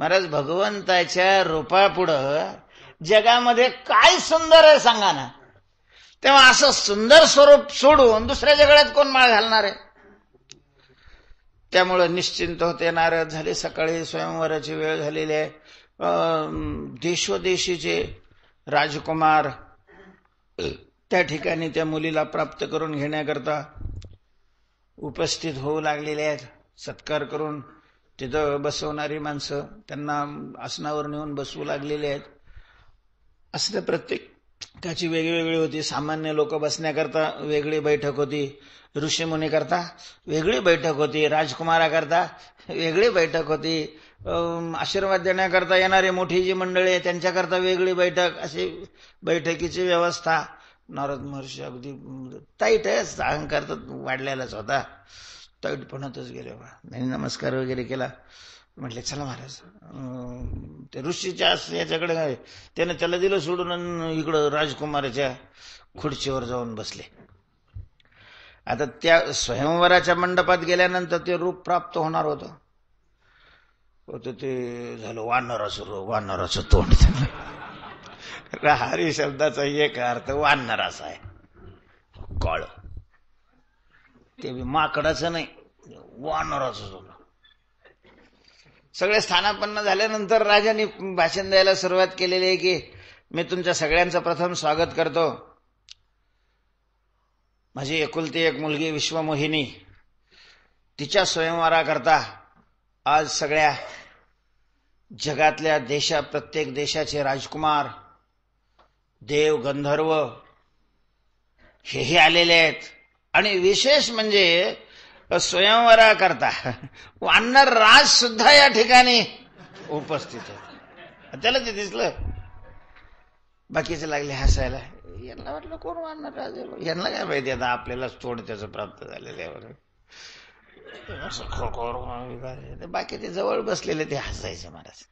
महाराज भगवंताच्या रूपापुढं जगामध्ये काय सुंदर आहे सांगा ना. तेव्हा असं सुंदर स्वरूप सोडून दुसऱ्याच्या गळ्यात कोण माळ घालणार आहे? त्यामुळे निश्चिंत होते नारद. झाले सकाळी स्वयंवराची वेळ झालेली आहे. देशोदेशीचे राजकुमार त्या ठिकाणी त्या मुलीला प्राप्त करून घेण्याकरता उपस्थित होऊ लागलेले आहेत. सत्कार करून तिथं बसवणारी माणसं त्यांना आसनावर नेऊन बसवू लागलेले आहेत. असं प्रत्येक त्याची वेगळी होती. सामान्य लोक बसण्याकरता वेगळी बैठक होती, ऋषीमुनी करता वेगळी बैठक होती, राजकुमाराकरता वेगळी बैठक होती, आशीर्वाद देण्याकरता येणारे मोठी जी मंडळी आहे त्यांच्याकरता वेगळी बैठक, अशी बैठकीची व्यवस्था. नारद महर्षी अगदी टाईट आहे, अहंकार तर वाढलेलाच होता, टाईटपणातच गेले. त्यांनी नमस्कार वगैरे केला. म्हटले चला महाराज, ते ऋषीच्या याच्याकडे त्याने त्याला दिलं सोडून, इकडं राजकुमाराच्या खुर्चीवर जाऊन बसले. आता त्या स्वयंवराच्या मंडपात गेल्यानंतर ते रूप प्राप्त होणार होतं. ते झालं वानराचं तोंड. हरी शब्दाचा एक अर्थ वानराचा आहे, काळ. ते बी माकडाचं नाही, वानराचं. सगळे स्थानापन्न झाल्यानंतर राजांनी भाषण द्यायला सुरुवात केलेली आहे की मी तुमच्या सगळ्यांचं प्रथम स्वागत करतो. माझी एकुलती एक मुलगी विश्वमोहिनी, तिच्या स्वयंवराकरता आज सगळ्या जगातल्या प्रत्येक देशाचे राजकुमार, देव, गंधर्व हेही आलेले आहेत. आणि विशेष म्हणजे स्वयंवराकरता वानर राज सुद्धा या ठिकाणी उपस्थित आहे. त्याला ते दिसलं, बाकीचे लागले हसायला. यांना वाटलं कोण वानर राज, यांना काय माहिती आता आपल्यालाच तोड त्याचं प्राप्त झालेलं. बाकी ते जवळ बसलेले ते हसायचे. महाराज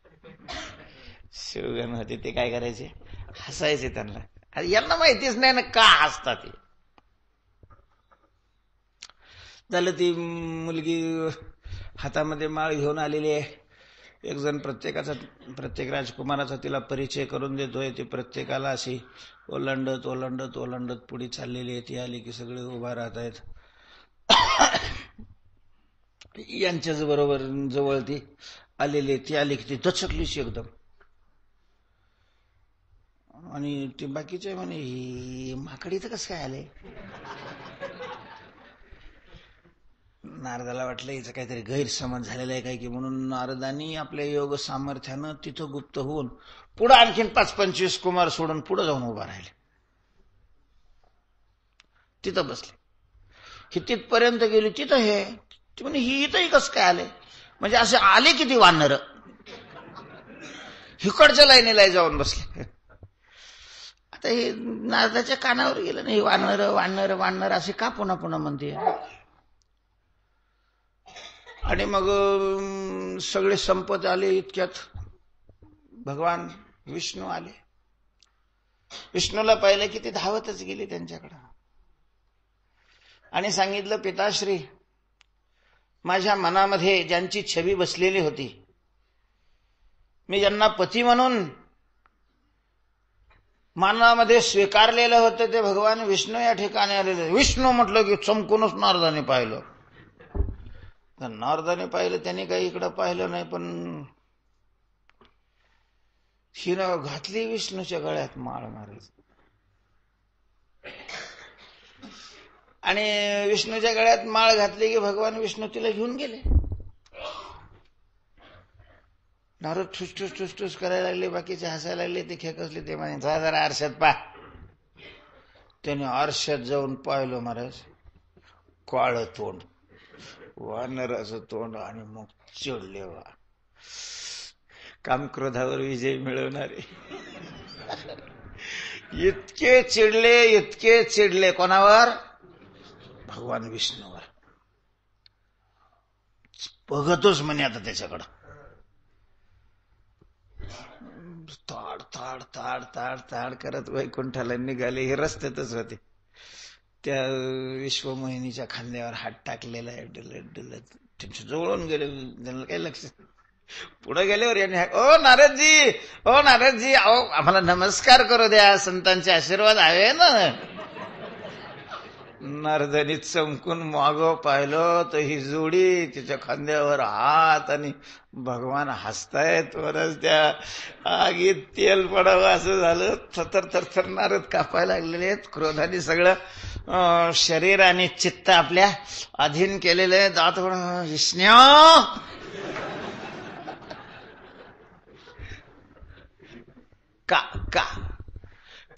शिवगण होते ते काय करायचे, हसायचे. त्यांना यांना माहितीच नाही ना का हसतात ते. झालं, ती मुलगी हातामध्ये माळ घेऊन आलेली आहे. एक जण प्रत्येक राजकुमाराचा तिला परिचय करून देतोय. ती प्रत्येकाला अशी ओलांडत पुढे चाललेली आहे. ती आली की सगळे उभा राहत आहेत. यांच्याच बरोबर जवळ ती आलेली, ती आली की ती दचकलीच एकदम. आणि ती बाकीचे म्हणे ही माकडी तर कसं काय आले. नारदाला वाटलं हिचं काहीतरी गैरसमज झालेला आहे काय की, म्हणून नारदांनी आपल्या योग सामर्थ्यानं तिथं गुप्त होऊन पुढं आणखीन 5-25 कुमार सोडून पुढे जाऊन उभा राहिले. तिथं बसले. ही तिथपर्यंत गेली, तिथं हे ती म्हणे ही इथंही कसं काय आले. म्हणजे असे आले किती वानर, हिकडच्या लाईनीला जाऊन बसले. आता हे नारदाच्या कानावर गेलं नाही, वानर वानर वानर असे का पुन्हा पुन्हा म्हणते. आणि मग सगळे संपत आले. इतक्यात भगवान विष्णू आले. विष्णूला पाहिलं की ती धावतच गेली त्यांच्याकडं आणि सांगितलं, पिताश्री, माझ्या मनामध्ये ज्यांची छबी बसलेली होती, मी ज्यांना पती म्हणून मनामध्ये स्वीकारलेलं होतं, ते भगवान विष्णू या ठिकाणी आलेले. विष्णू म्हटलं की चमकूनच नारदाने पाहिलं. नारदाने पाहिलं, त्यांनी काही इकडं पाहिलं नाही, पण हिनं घातली विष्णूच्या गळ्यात माळ. महाराज आणि विष्णूच्या गळ्यात माळ घातली की भगवान विष्णू तिला घेऊन गेले. नारद ठुस करायला लागले, बाकीचे हसायला लागले, ते खेकसले. ते म्हणे जरा आरशात पा. त्याने आरशात जाऊन पाहिलं. महाराज काळ तोंड, वानराचं तोंड. आणि मग चिडले. वा, कामक्रोधावर विजय मिळवणारे. इतके चिडले. कोणावर? भगवान विष्णूवर. बघतोच म्हणे आता त्याच्याकडं. ताड करत वैकुंठाला निघाले. हे रस्त्यातच होते. त्या विश्वमोहिनीच्या खांद्यावर हात टाकलेला आहे. डुलत त्यांच्या जवळून गेले. त्यांना काही लक्ष. पुढे गेल्यावर याने, ओ नारदजी, अहो आम्हाला नमस्कार करू द्या, संतांचे आशीर्वाद हवे ना. नारदांनी चमकून मागं पाहिलं तर ही जोडी, तिच्या खांद्यावर हात, आणि भगवान हसतायत. वरच त्या आगीत तेल पडावं असं झालं. थरथर नारद कापायला लागलेले आहेत. क्रोधाने सगळं शरीर आणि चित्त आपल्या अधीन केलेलं आहे. दात विष्णू,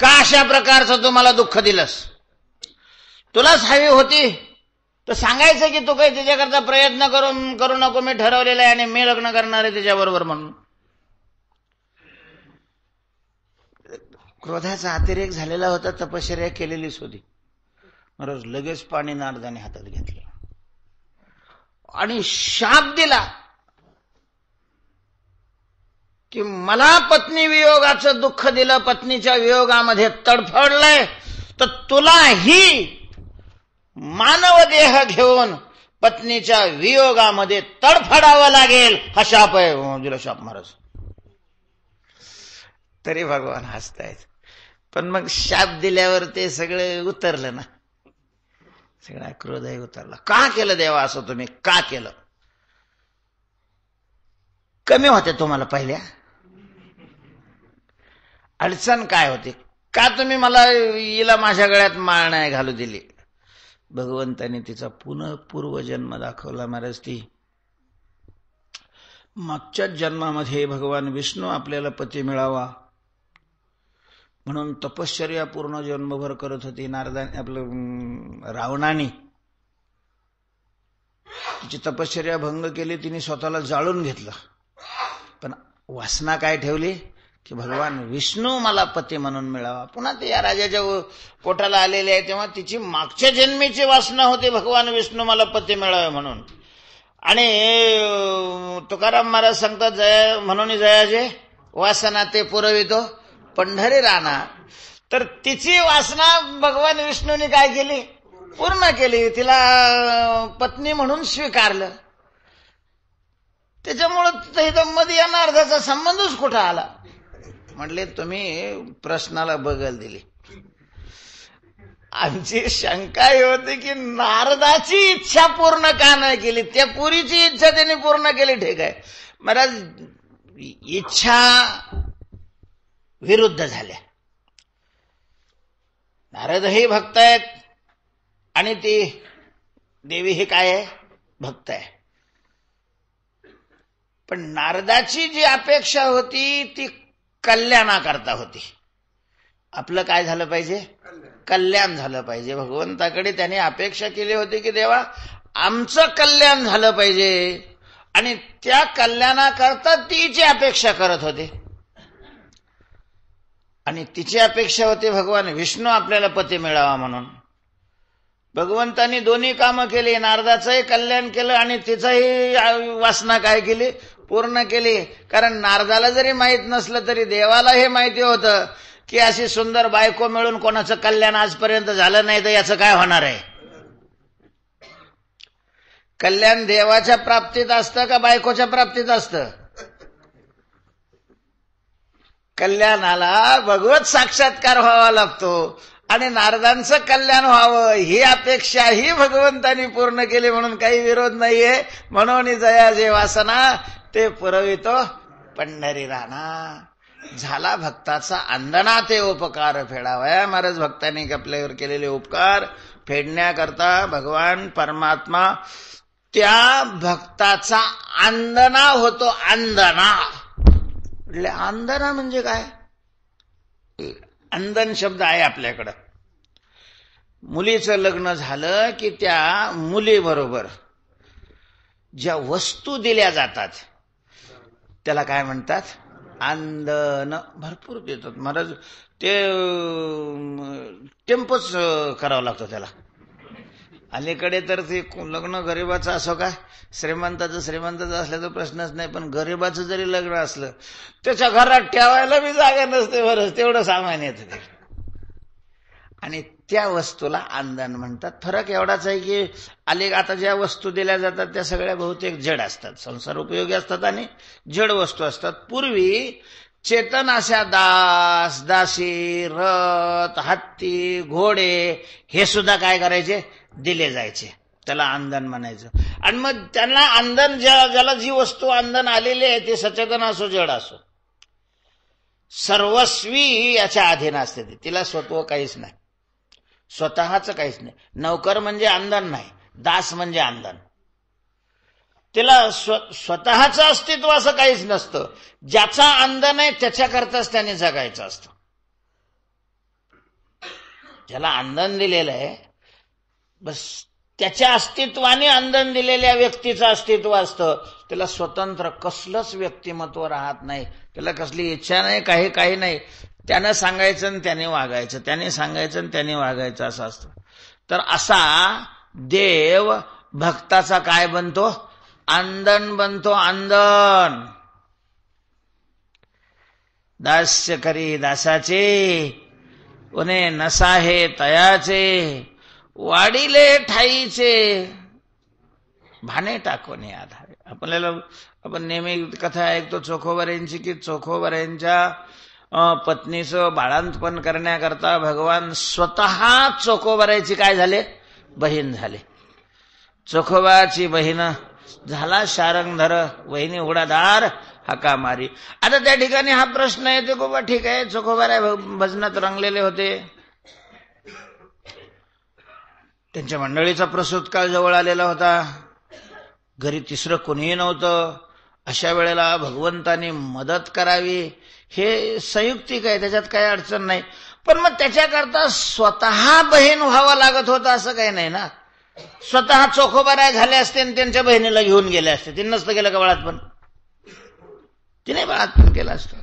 का अशा प्रकारचं तुम्हाला दुःख दिलंस? तुलाच हवी होती तर सांगायचं की तू काही तिच्याकरता प्रयत्न करू नको, मी ठरवलेलं आहे आणि मी लग्न करणार आहे तिच्याबरोबर म्हणून. क्रोधाचा अतिरेक झालेला होता, तपश्चर्या केलेलीच होती. महाराज लगेच पाणी नारदाने हातात घेतलं आणि शाप दिला की मला पत्नी वियोगाचं दुःख दिलं, पत्नीच्या वियोगामध्ये तडफडलंय, तर तुलाही मानव देह घेऊन पत्नीच्या वियोगामध्ये तडफडावं लागेल, हा शाप आहे. दिला शाप महाराज. तरी भगवान हसतायत. पण मग शाप दिल्यावर ते सगळं उतरलं ना, सगळा क्रोधही उतरला. का केलं देवा असं? तुम्ही का केलं? कमी होते तुम्हाला पहिल्या? अडचण काय होती? का तुम्ही मला हिला माझ्या गळ्यात माळ नाही घालू दिली? भगवंताने तिचा पुन्हा पूर्वजन्म दाखवला महाराज. ती मागच्याच जन्मामध्ये भगवान विष्णू आपल्याला पती मिळावा म्हणून तपश्चर्या पूर्ण जन्मभर करत होती. नारदाने आपलं रावणाने तिची तपश्चर्या भंग केली, तिने स्वतःला जाळून घेतलं. पण वासना काय ठेवली की भगवान विष्णू मला पती म्हणून मिळावा. पुन्हा ते या राजाच्या पोटाला आलेले आहे तेव्हा तिची मागच्या जन्मीची वासना होती भगवान विष्णू मला पती मिळावे म्हणून. आणि तुकाराम महाराज सांगतात, जय म्हणून जयाचे वासना ते पुरवितो पंढरी राणा. तर तिची वासना भगवान विष्णूने काय केली? पूर्ण केली. तिला पत्नी म्हणून स्वीकारलं. त्याच्यामुळं इथं मध्ये या नारदाचा संबंधच कुठं आला? म्हटले तुम्ही प्रश्नाला बगल दिली. आमची शंका ही होती की नारदाची इच्छा पूर्ण का नाही केली? त्या पुरीची इच्छा त्यांनी पूर्ण केली, ठीक आहे महाराज. इच्छा विरुद्ध झाल्या. नारदही भक्त आहेत आणि ती देवी ही काय आहे? भक्त आहे. पण नारदाची जी अपेक्षा होती ती कल्याणाकरता होती. आपलं काय झालं पाहिजे? कल्याण झालं पाहिजे. भगवंताकडे त्याने अपेक्षा केली होती की देवा आमचं कल्याण झालं पाहिजे, आणि त्या कल्याणाकरता तिची अपेक्षा करत होते. आणि तिची अपेक्षा होती भगवान विष्णू आपल्याला पती मिळावा म्हणून. भगवंतांनी दोन्ही कामं केली, नारदाचंही कल्याण केलं आणि तिचाही वासना काय केली? पूर्ण केली. कारण नारदाला जरी माहित नसलं तरी देवाला हे माहिती होतं की अशी सुंदर बायको मिळून कोणाचं कल्याण आजपर्यंत झालं नाही, तर याचं काय होणार आहे? कल्याण देवाच्या प्राप्तीत असतं का बायकोच्या प्राप्तीत असतं? कल्याणाला भगवत साक्षात्कार व्हावा लागतो. आणि नारदांचं कल्याण व्हावं ही अपेक्षा ही भगवंतांनी पूर्ण केली म्हणून काही विरोध नाहीये. म्हणून जया जे वासना ते पुरवितो पंढरी राणा. झाला भक्ताचा अंदना ते उपकार फेडावया. महाराज भक्तांनी आपल्यावर केलेले उपकार फेडण्याकरता भगवान परमात्मा त्या भक्ताचा अंदना होतो. अंदना म्हणजे अंदना म्हणजे काय? अंदन शब्द आहे आपल्याकडं. मुलीचं लग्न झालं की त्या मुलीबरोबर ज्या वस्तू दिल्या जातात त्याला काय म्हणतात? अंदन. भरपूर देतात महाराज. ते टेम्पोच करावं लागतो त्याला. अलीकडे तर ते लग्न गरिबाचं असो का श्रीमंताचं असल्याचा प्रश्नच नाही, पण गरिबाचं जरी लग्न असलं त्याच्या घरात ठेवायला बी जागा नसते. बरंच तेवढं सामान येतं ते. आणि त्या वस्तूला अंदन म्हणतात. फरक एवढाच आहे की आता ज्या वस्तू दिल्या जातात त्या सगळ्या बहुतेक जड असतात, संसार उपयोगी असतात आणि जड वस्तू असतात. पूर्वी चेतन अशा दास दासी रथ हत्ती घोडे हे सुद्धा काय करायचे? दिले जायचे. त्याला अंदन म्हणायचं. आणि मग त्यांना अंदन ज्याला जी वस्तू अंदन आलेली आहे ती सचेतन असो जड असो सर्वस्वी याच्या अधीन असते. तिला स्वतः काहीच नाही, स्वतःच काहीच नाही. नौकर म्हणजे अंदन नाही, दास म्हणजे अंदन. तिला स्वतःचं अस्तित्व असं काहीच नसतं. ज्याचा अंदन आहे त्याच्याकरताच त्याने जगायचं असतं. ज्याला अंधन दिलेलं आहे, बस त्याच्या अस्तित्वाने अंधन दिलेल्या व्यक्तीचं अस्तित्व असतं. त्याला स्वतंत्र कसलंच व्यक्तिमत्व राहत नाही, त्याला कसली इच्छा नाही, काही नाही. त्यानं सांगायचं आणि त्याने वागायचं, त्याने सांगायचं आणि त्याने वागायचं असं असतं. तर असा देव भक्ताचा काय बनतो? अंधन बनतो, अंधन. दास्य करी दासाचे, उने नसाहे तयाचे, वाढिले ठाईचे, भाने टाकून आधारे. आपण नेहमी कथा ऐकतो चोखोबऱ्यांची, की चोखोबऱ्यांच्या पत्नीचं बाळंतपण करण्याकरता भगवान स्वतः चोखोबऱ्याची काय झाले? बहीण झाले. चोखोबाची बहीण झाला शारंगधर, वहिनी उडादार हाका मारी. आता त्या ठिकाणी हा प्रश्न येतो, बाबा ठीक आहे, चोखोबाऱ्या भजनात रंगलेले होते, त्यांच्या मंडळीचा प्रसूत काळ जवळ आलेला होता, घरी तिसरं कोणीही नव्हतं. अशा वेळेला भगवंतानी मदत करावी हे संयुक्तिक आहे, त्याच्यात काही अडचण नाही. पण मग त्याच्याकरता स्वतः बहीण व्हावं लागत होतं असं काही नाही ना. स्वतः चोखोबाऱ्या झाले असते आणि त्यांच्या बहिणीला घेऊन गेले असते. तिने नसतं केलं का बाळातपण? तिने बाळातपण केलं असतं.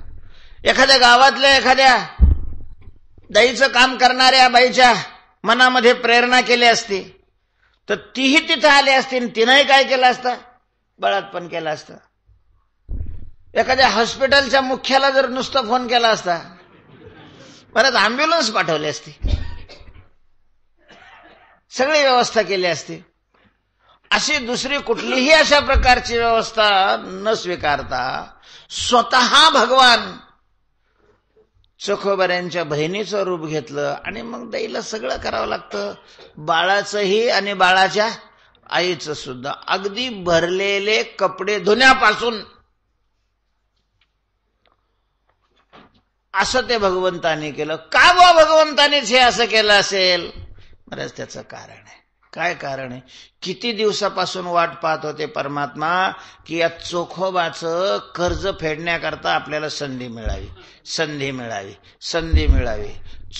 एखाद्या गावातल्या एखाद्या दाईचं काम करणाऱ्या बाईच्या मनामध्ये प्रेरणा केली असती तर तीही तिथं आली असती आणि तिनंही काय केलं असतं? बाळातपण केलं असतं. एखाद्या हॉस्पिटलच्या मुख्याला जर नुसतं फोन केला असता, परत अँब्युलन्स पाठवली असती, सगळी व्यवस्था केली असती. अशी दुसरी कुठलीही अशा प्रकारची व्यवस्था न स्वीकारता स्वतः भगवान चोखोबऱ्यांच्या बहिणीचं रूप घेतलं आणि मग दाईला सगळं करावं लागतं, बाळाचंही आणि बाळाच्या आईचं सुद्धा. अगदी भरलेले कपडे धुण्यापासून असं ते भगवंतानी केलं. का बा भगवंतानीच हे असं केलं असेल? बरंच त्याचं कारण आहे. काय कारण आहे? किती दिवसापासून वाट पाहत होते परमात्मा की या चोखोबाचं कर्ज फेडण्याकरता आपल्याला संधी मिळावी.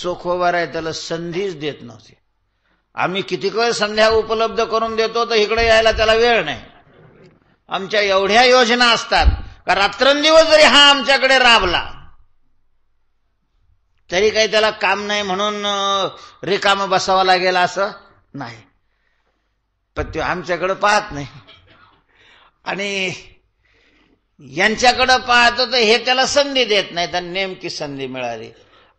चोखोबा आहे त्याला संधीच देत नव्हते. आम्ही किती वेळ संध्या उपलब्ध करून देतो तर इकडे यायला त्याला वेळ नाही. आमच्या एवढ्या योजना असतात का रात्रंदिवस जरी हा आमच्याकडे राबला तरी काही त्याला काम नाही म्हणून रिकामं बसावं लागेल असं नाही. पण ते आमच्याकडे पाहत नाही आणि यांच्याकडे पाहतो तर हे त्याला संधी देत नाही. तर नेमकी संधी मिळाली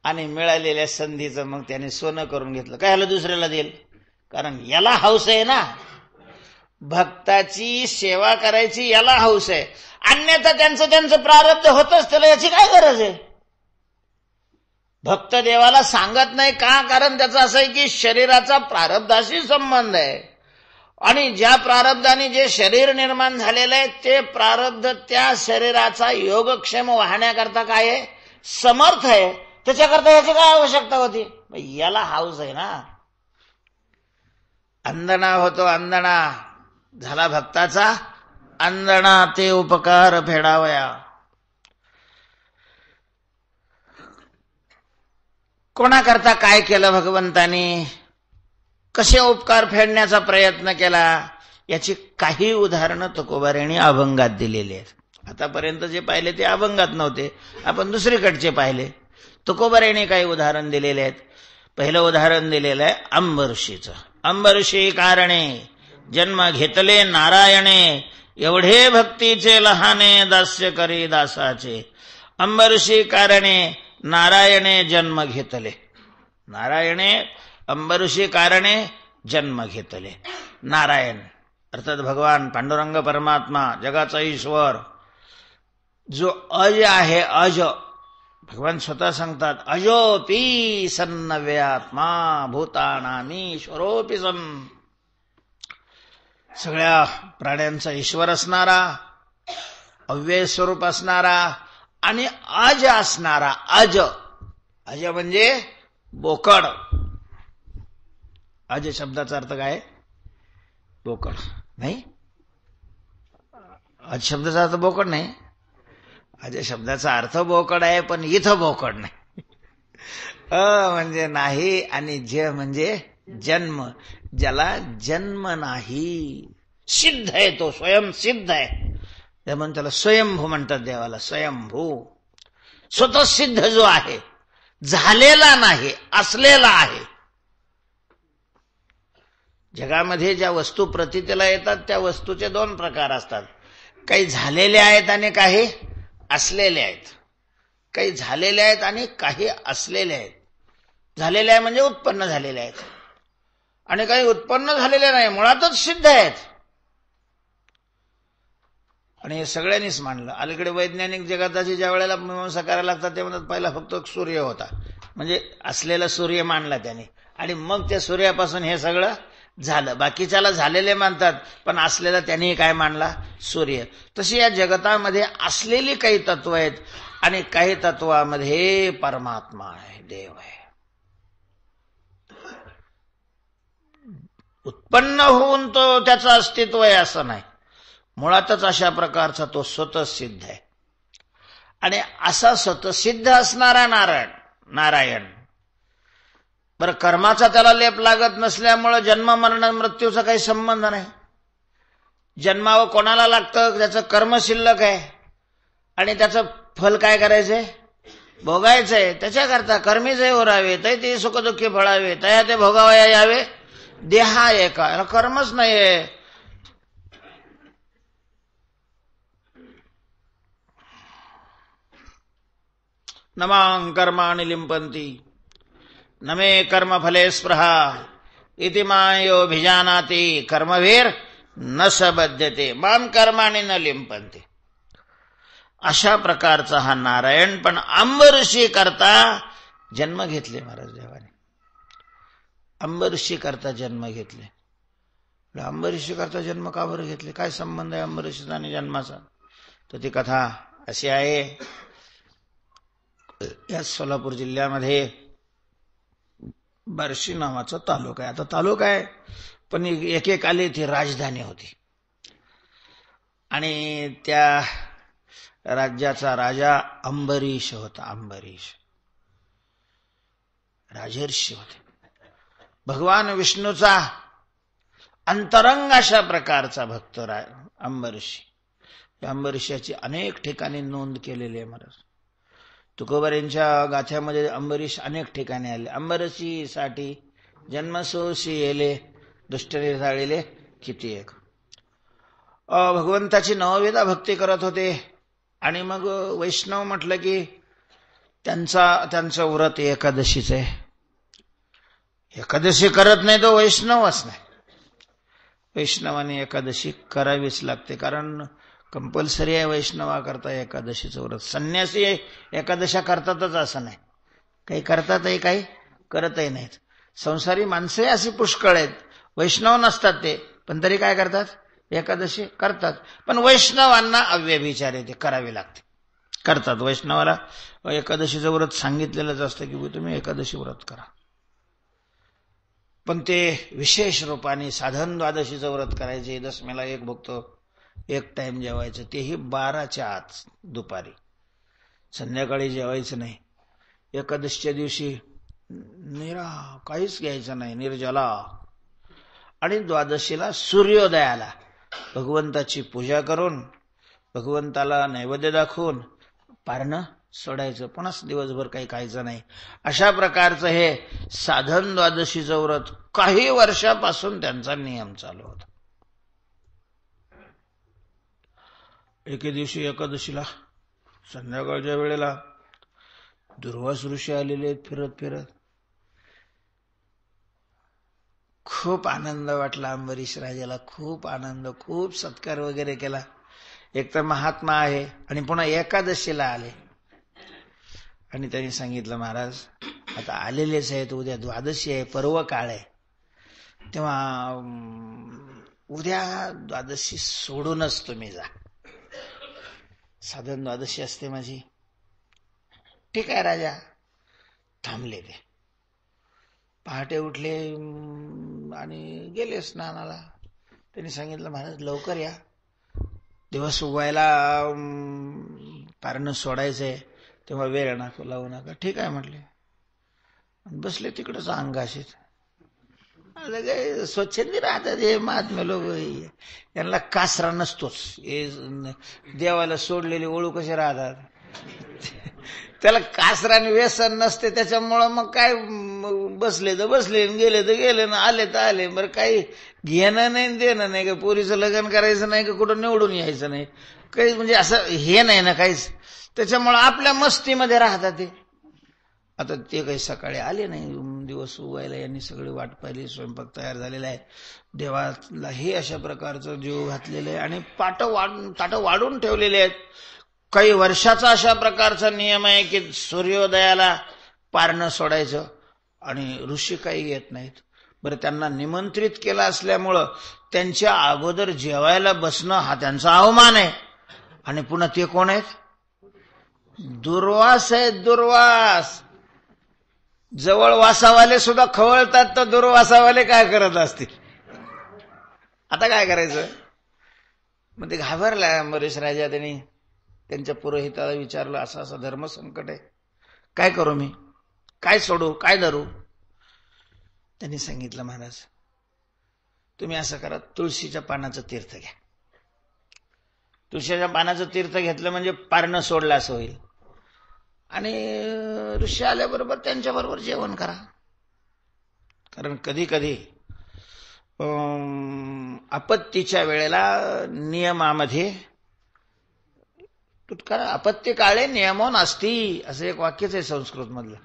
आणि मिळालेल्या संधीचं मग त्याने सोनं करून घेतलं. काय ह्याला दुसऱ्याला देईल? कारण याला हौस आहे ना, भक्ताची सेवा करायची याला हौस आहे. अन्यथा त्यांचं प्रारब्ध होतच, त्याला याची काय गरज आहे? भक्त देवाला सांगत नाही का? कारण त्याचं असं आहे की शरीराचा प्रारब्धाशी संबंध आहे आणि ज्या प्रारब्धाने जे शरीर निर्माण झालेलं आहे ते प्रारब्ध त्या शरीराचा योगक्षेम वाहण्याकरता काय आहे? समर्थ आहे. त्याच्याकरता याची काय आवश्यकता होती? याला हाऊस आहे ना. अंधणा होतो, अंधणा झाला भक्ताचा अंधणा, ते उपकार फेडावया. कोणाकरता काय केलं भगवंतानी? कसे उपकार फेडण्याचा प्रयत्न केला? याची काही उदाहरणं तुकोबाऱ्यांनी अभंगात दिलेली आहेत. आतापर्यंत जे पाहिले ते अभंगात नव्हते, आपण दुसरीकडचे पाहिले. तुकोबाऱ्यांनी काही उदाहरण दिलेले आहेत. पहिलं उदाहरण दिलेलं आहे अंबऋषीचं. अंबऋषी कारणे जन्म घेतले नारायणे, एवढे भक्तीचे लहाने दास्य करी दासाचे. अंबऋषी कारणे नारायणे जन्म घेतले. नारायणे अंबऋषी कारणे जन्म घेतले. नारायण अर्थात भगवान पांडुरंग परमात्मा, जगाचा ईश्वर, जो अज आहे. अज भगवान स्वतः सांगतात, अजोपी सन्नव्यात्मा भूतानामीश्वरोपी सन्. सगळ्या प्राण्यांचा ईश्वर असणारा, अव्यय स्वरूप असणारा आणि अज असणारा. अज अज म्हणजे बोकड. अज शब्दाचा अर्थ काय? बोकड नाही. अज शब्दाचा अर्थ बोकड नाही. अज शब्दाचा अर्थ बोकड आहे, पण इथं बोकड नाही. म्हणजे नाही आणि ज म्हणजे जन्म. ज्याला जन्म नाही, सिद्ध आहे तो, स्वयंसिद्ध आहे. म्हणून त्याला स्वयंभू म्हणतात. देवाला स्वयंभू, स्वतः सिद्ध जो आहे, झालेला नाही, असलेला आहे. जगामध्ये ज्या वस्तू प्रतीतीला येतात त्या वस्तूचे दोन प्रकार असतात. काही झालेले आहेत आणि काही असलेले आहेत. काही झालेले आहेत आणि काही असलेले आहेत. झालेले आहे म्हणजे उत्पन्न झालेले आहेत, आणि काही उत्पन्न झालेले नाही, मुळातच सिद्ध आहेत. आणि हे सगळ्यांनीच मानलं. अलीकडे वैज्ञानिक जगताची ज्या वेळेला मीमांसा करायला लागतात ते म्हणतात पहिला फक्त सूर्य होता, म्हणजे असलेला सूर्य मानला त्याने, आणि मग त्या सूर्यापासून हे सगळं झालं. बाकीच्याला झालेले मानतात, पण असलेला त्यांनी काय मानला? सूर्य. तशी या जगतामध्ये असलेली काही तत्व आहेत, आणि काही तत्वामध्ये परमात्मा आहे, देव आहे. उत्पन्न होऊन तो त्याचं अस्तित्व आहे असं नाही, मुळातच अशा प्रकारचा तो स्वतः सिद्ध आहे. आणि असा स्वतःसिद्ध असणारा नारायण बरं, कर्माचा त्याला लेप लागत नसल्यामुळे जन्म मरण मृत्यूचा काही संबंध नाही. जन्मावं कोणाला लागतं? त्याचं कर्म शिल्लक आहे, आणि त्याचं फल काय करायचंय? भोगायचंय. त्याच्याकरता कर्मी जे उरावे तै ते सुखदुःखी फळावे, तया ते भोगावया यावे देहा एका. याला कर्मच नाहीये. नमां कर्माणि लिंपंती न मे कर्मफले स्पृहा इति मायोभिजानाति कर्मवीर न सबध्यते माम कर्माणि न लिंपंती. अशा प्रकारचा हा नारायण. पण अंबऋषी करता जन्म घेतले महाराज देवाने. अंबऋषी करता जन्म घेतले. अंबऋषी करता जन्म का बरं घेतले? काय संबंध आहे अंबऋषीचा आणि जन्माचा? तर ती कथा अशी आहे. या सोलापूर जिल्ह्यामध्ये बार्शी नावाचा तालुका आहे. आता तालुका आहे, पण एकेकाली ती राजधानी होती, आणि त्या राज्याचा राजा अंबरीश होता. अंबरीश राजर्षी होते. भगवान विष्णूचा अंतरंग अशा प्रकारचा भक्त अंबरीशी. अंबरीशाची अनेक ठिकाणी नोंद केलेली आहे महाराज. तुकोबारांच्या गाथ्यामध्ये अंबरीश अनेक ठिकाणी आले. अंबरीशीसाठी जन्मसोशी येले दुष्टने जाळिले किती एक. भगवंताची नवविधा भक्ती करत होते, आणि मग वैष्णव म्हटलं की त्यांचं व्रत एकादशीच आहे. एकादशी करत नाही तो वैष्णवच नाही. वैष्णवाने एकादशी करावीच लागते, कारण कंपल्सरी आहे वैष्णवा करता एकादशीचं व्रत. संन्यासी एकादशा करतातच असं नाही, काही करतातही काही करतही नाहीत. संसारी माणसंही अशी पुष्कळ आहेत, वैष्णव नसतात ते, पण तरी काय करतात? एकादशी करतात. पण वैष्णवांना अव्यभिचार आहे, ते करावे लागते, करतात. वैष्णवाला एकादशीचं व्रत सांगितलेलंच असतं की तुम्ही एकादशी व्रत करा, पण ते विशेष रूपाने साधन द्वादशीचं व्रत करायचे. दशमीला एक भुकतो, एक टाइम जेवायचं, तेही 12च्या आत दुपारी, संध्याकाळी जेवायचं नाही. एकादशीच्या दिवशी काहीच घ्यायचं नाही, निर्जला. आणि द्वादशीला सूर्योदयाला भगवंताची पूजा करून, भगवंताला नैवेद्य दाखवून पारणं सोडायचं, पुन्हा दिवसभर काही खायचं नाही. अशा प्रकारचं हे साधन द्वादशीचं व्रत काही वर्षापासून त्यांचा नियम चालू होता. एके दिवशी एकादशीला संध्याकाळच्या वेळेला दुर्वास ऋषी आलेले आहेत फिरत फिरत. खूप आनंद वाटला अंबरीश राजाला, खूप आनंद, खूप सत्कार वगैरे केला. एक तर महात्मा आहे आणि पुन्हा एकादशीला आले. आणि त्यांनी सांगितलं, महाराज आता आलेलेच आहेत, उद्या द्वादशी आहे, पर्व काळ आहे, तेव्हा उद्या द्वादशी सोडूनच तुम्ही जा. साधन द्वादशी असते माझी. ठीक आहे राजा. थांबले ते. पहाटे उठले आणि गेले स्नानाला. त्यांनी सांगितलं, महाराज लवकर या, दिवस उगवायला पारणं सोडायचंय, तेव्हा वेळ लावू नका. ठीक आहे म्हटले. बसले तिकडंच अंगाशीत. काय स्वच्छंदी राहतात हे महात्मे लोक, यांना कासरा नसतोच. हे देवाला सोडलेली ओळू कसे राहतात, त्याला कासराने व्यसन नसते, त्याच्यामुळं मग काय बसले तर बसले, गेले तर गेले, ना आले तर आले. बरं काही घेणं नाही देणं नाही, का पोरीचं लग्न करायचं नाही, का कुठं निवडून यायचं नाही, काही म्हणजे असं हे नाही ना काहीच. त्याच्यामुळं आपल्या मस्तीमध्ये राहतात ते. आता ते काही सकाळी आले नाही, दिवस उगायला यांनी सगळी वाट पाहिली, स्वयंपाक तयार झालेला आहे, देवाला हे अशा प्रकारचं जीव घातलेलं आहे आणि ताटं वाढून ठेवलेले आहेत. काही वर्षाचा अशा प्रकारचा नियम आहे की सूर्योदयाला पारणं सोडायचं, आणि ऋषी काही येत नाहीत. बरं, त्यांना निमंत्रित केलं असल्यामुळं त्यांच्या अगोदर जेवायला बसणं हा त्यांचा अवमान आहे. आणि पुन्हा ते कोण आहेत? दुर्वास आहेत, दुर्वास. जवळ वासावाले सुद्धा खवळतात, तर दुर्वासावाले काय करत असतील? आता काय करायचं? मग ते घाबरला अंबरीश राजा. त्यांनी त्यांच्या पुरोहिताला विचारलं, असं असं धर्मसंकट आहे, काय करू मी, काय सोडू, काय धरू? त्यांनी सांगितलं, महाराज तुम्ही असं करा, तुळशीच्या पानाचं तीर्थ घ्या. तुळशीच्या पानाचं तीर्थ घेतलं म्हणजे पारणं सोडलं असं होईल, आणि ऋषी आल्याबरोबर त्यांच्याबरोबर जेवण करा. कारण कधी कधी आपत्तीच्या वेळेला नियमामध्ये तुटकारा, आपत्ती काळे नियमो नास्ती, असं एक वाक्यच आहे संस्कृत मधलं.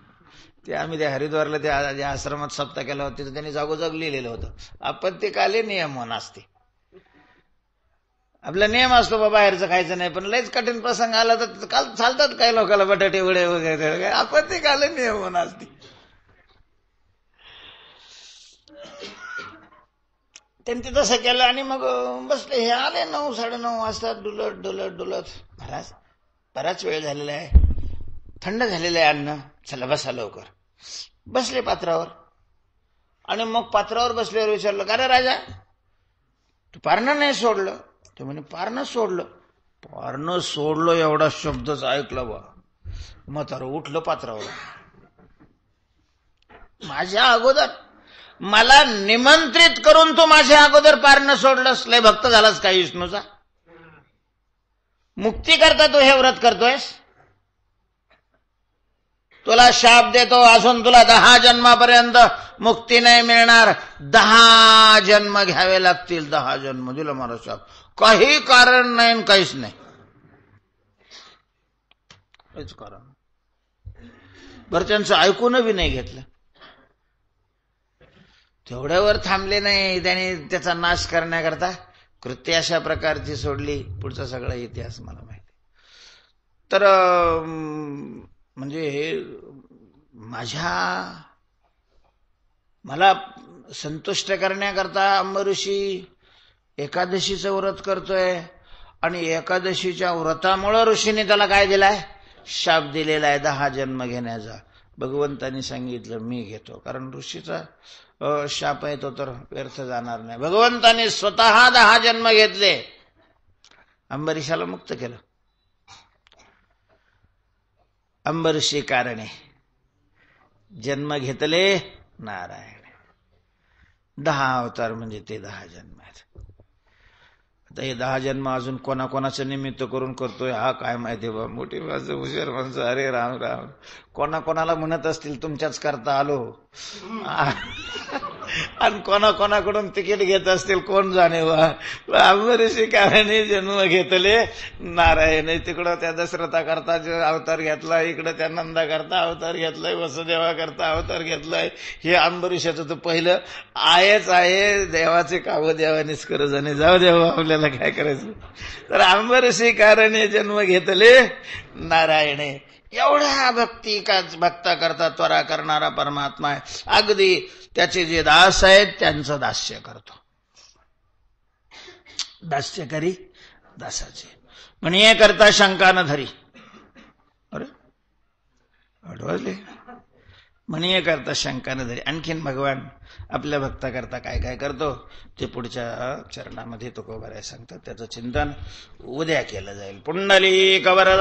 ते आम्ही त्या हरिद्वारला त्या आश्रमात सप्ताह केला होता, तिथं त्यांनी जागोजाग लिहिलेलं होतं, आपत्ती काळे नियमो नास्ती. आपला नियम असतो बाबा बाहेरचं खायचं नाही, पण लयच कठीण प्रसंग आला तर काल चालतात काही लोकांना बटाटे वडे वगैरे, आपत्ती काळे नियमो नास्ती. त्यांनी तसं केलं आणि मग बसले. हे आले 9, 9:30 वाजता डुलत डुलत डुलत. महाराज बराच वेळ झालेला आहे, थंड झालेलं आहे अन्न, चला बसा लवकर. बसले पात्रावर, आणि मग पात्रावर बसल्यावर विचारलं, का रे राजा तू पारणं नाही सोडलं? ते म्हणे पारणं सोडलं. पारणं सोडलं एवढा शब्दच ऐकला बा, म्हातारं उठलं पात्रावर. माझ्या अगोदर मला निमंत्रित करून तू माझ्या अगोदर पारणं सोडलंस, लय भक्त झालास काय विष्णूचा? मुक्ती करता तू हे व्रत करतोयस? तुला शाप देतो, अजून तुला 10 जन्मापर्यंत मुक्ती नाही मिळणार, 10 जन्म घ्यावे लागतील. 10 जन्म दिला मला शाप, काही कारण नाही, काहीच नाही, काहीच कारण. बरं, त्यांचं ऐकून बी नाही घेतलं. तेवढ्यावर थांबले नाही, त्याने त्याचा नाश करण्याकरता कृत्य अशा प्रकारची सोडली. पुढचा सगळा इतिहास मला माहिती. तर म्हणजे मला संतुष्ट करण्याकरता अंबऋषी एकादशीचं व्रत करतोय, आणि एकादशीच्या व्रतामुळे ऋषीने त्याला काय दिलाय? शाप दिलेला आहे 10 जन्म घेण्याचा. भगवंतांनी सांगितलं मी घेतो, कारण ऋषीचा शाप आहे तो तर व्यर्थ जाणार नाही. भगवंतांनी स्वतः 10 जन्म घेतले, अंबरीशाला मुक्त केलं. अंबरीशी कारणे जन्म घेतले नारायण. 10 अवतार म्हणजे ते 10 जन्म आहेत. आता हे 10 जन्म अजून कोणाकोणाचं निमित्त करून करतोय हा काय माहिती बा. मोठी माणसं, हुशार माणसं, अरे राम राम, कोणाकोणाला म्हणत असतील तुमच्याच करता आलो, आणि कोणाकोणाकडून तिकीट घेत असतील कोण जाणे बा. अंबरीशी कारणे जन्म घेतले नारायण. तिकडं त्या दशरथा करता अवतार घेतलाय, इकडं त्या नंदा करता अवतार घेतलाय, वसुदेवा करता अवतार घेतलाय. हे अंबरीशाचं तर पहिलं आहेच आहे. देवाचे काव देवानीच कर जाणे, जाऊ देवा आपल्याला काय करायचं. तर अंबरीशी कारणे जन्म घेतले नारायणे. एवढ्या भक्ता करता त्वरा करणारा परमात्मा आहे. अगदी त्याचे जे दास आहेत त्यांचं दास्य करतो. दास्य करी दासाचे म्हणे करता शंका न धरी. अरे अडवले म्हणे करता शंका न धरी. आणखीन भगवान आपल्या भक्ता करता काय काय करतो ते पुढच्या चरणामध्ये तुकोबाराय सांगतात. त्याचं चिंतन उद्या केलं जाईल. पुंडलिक वरद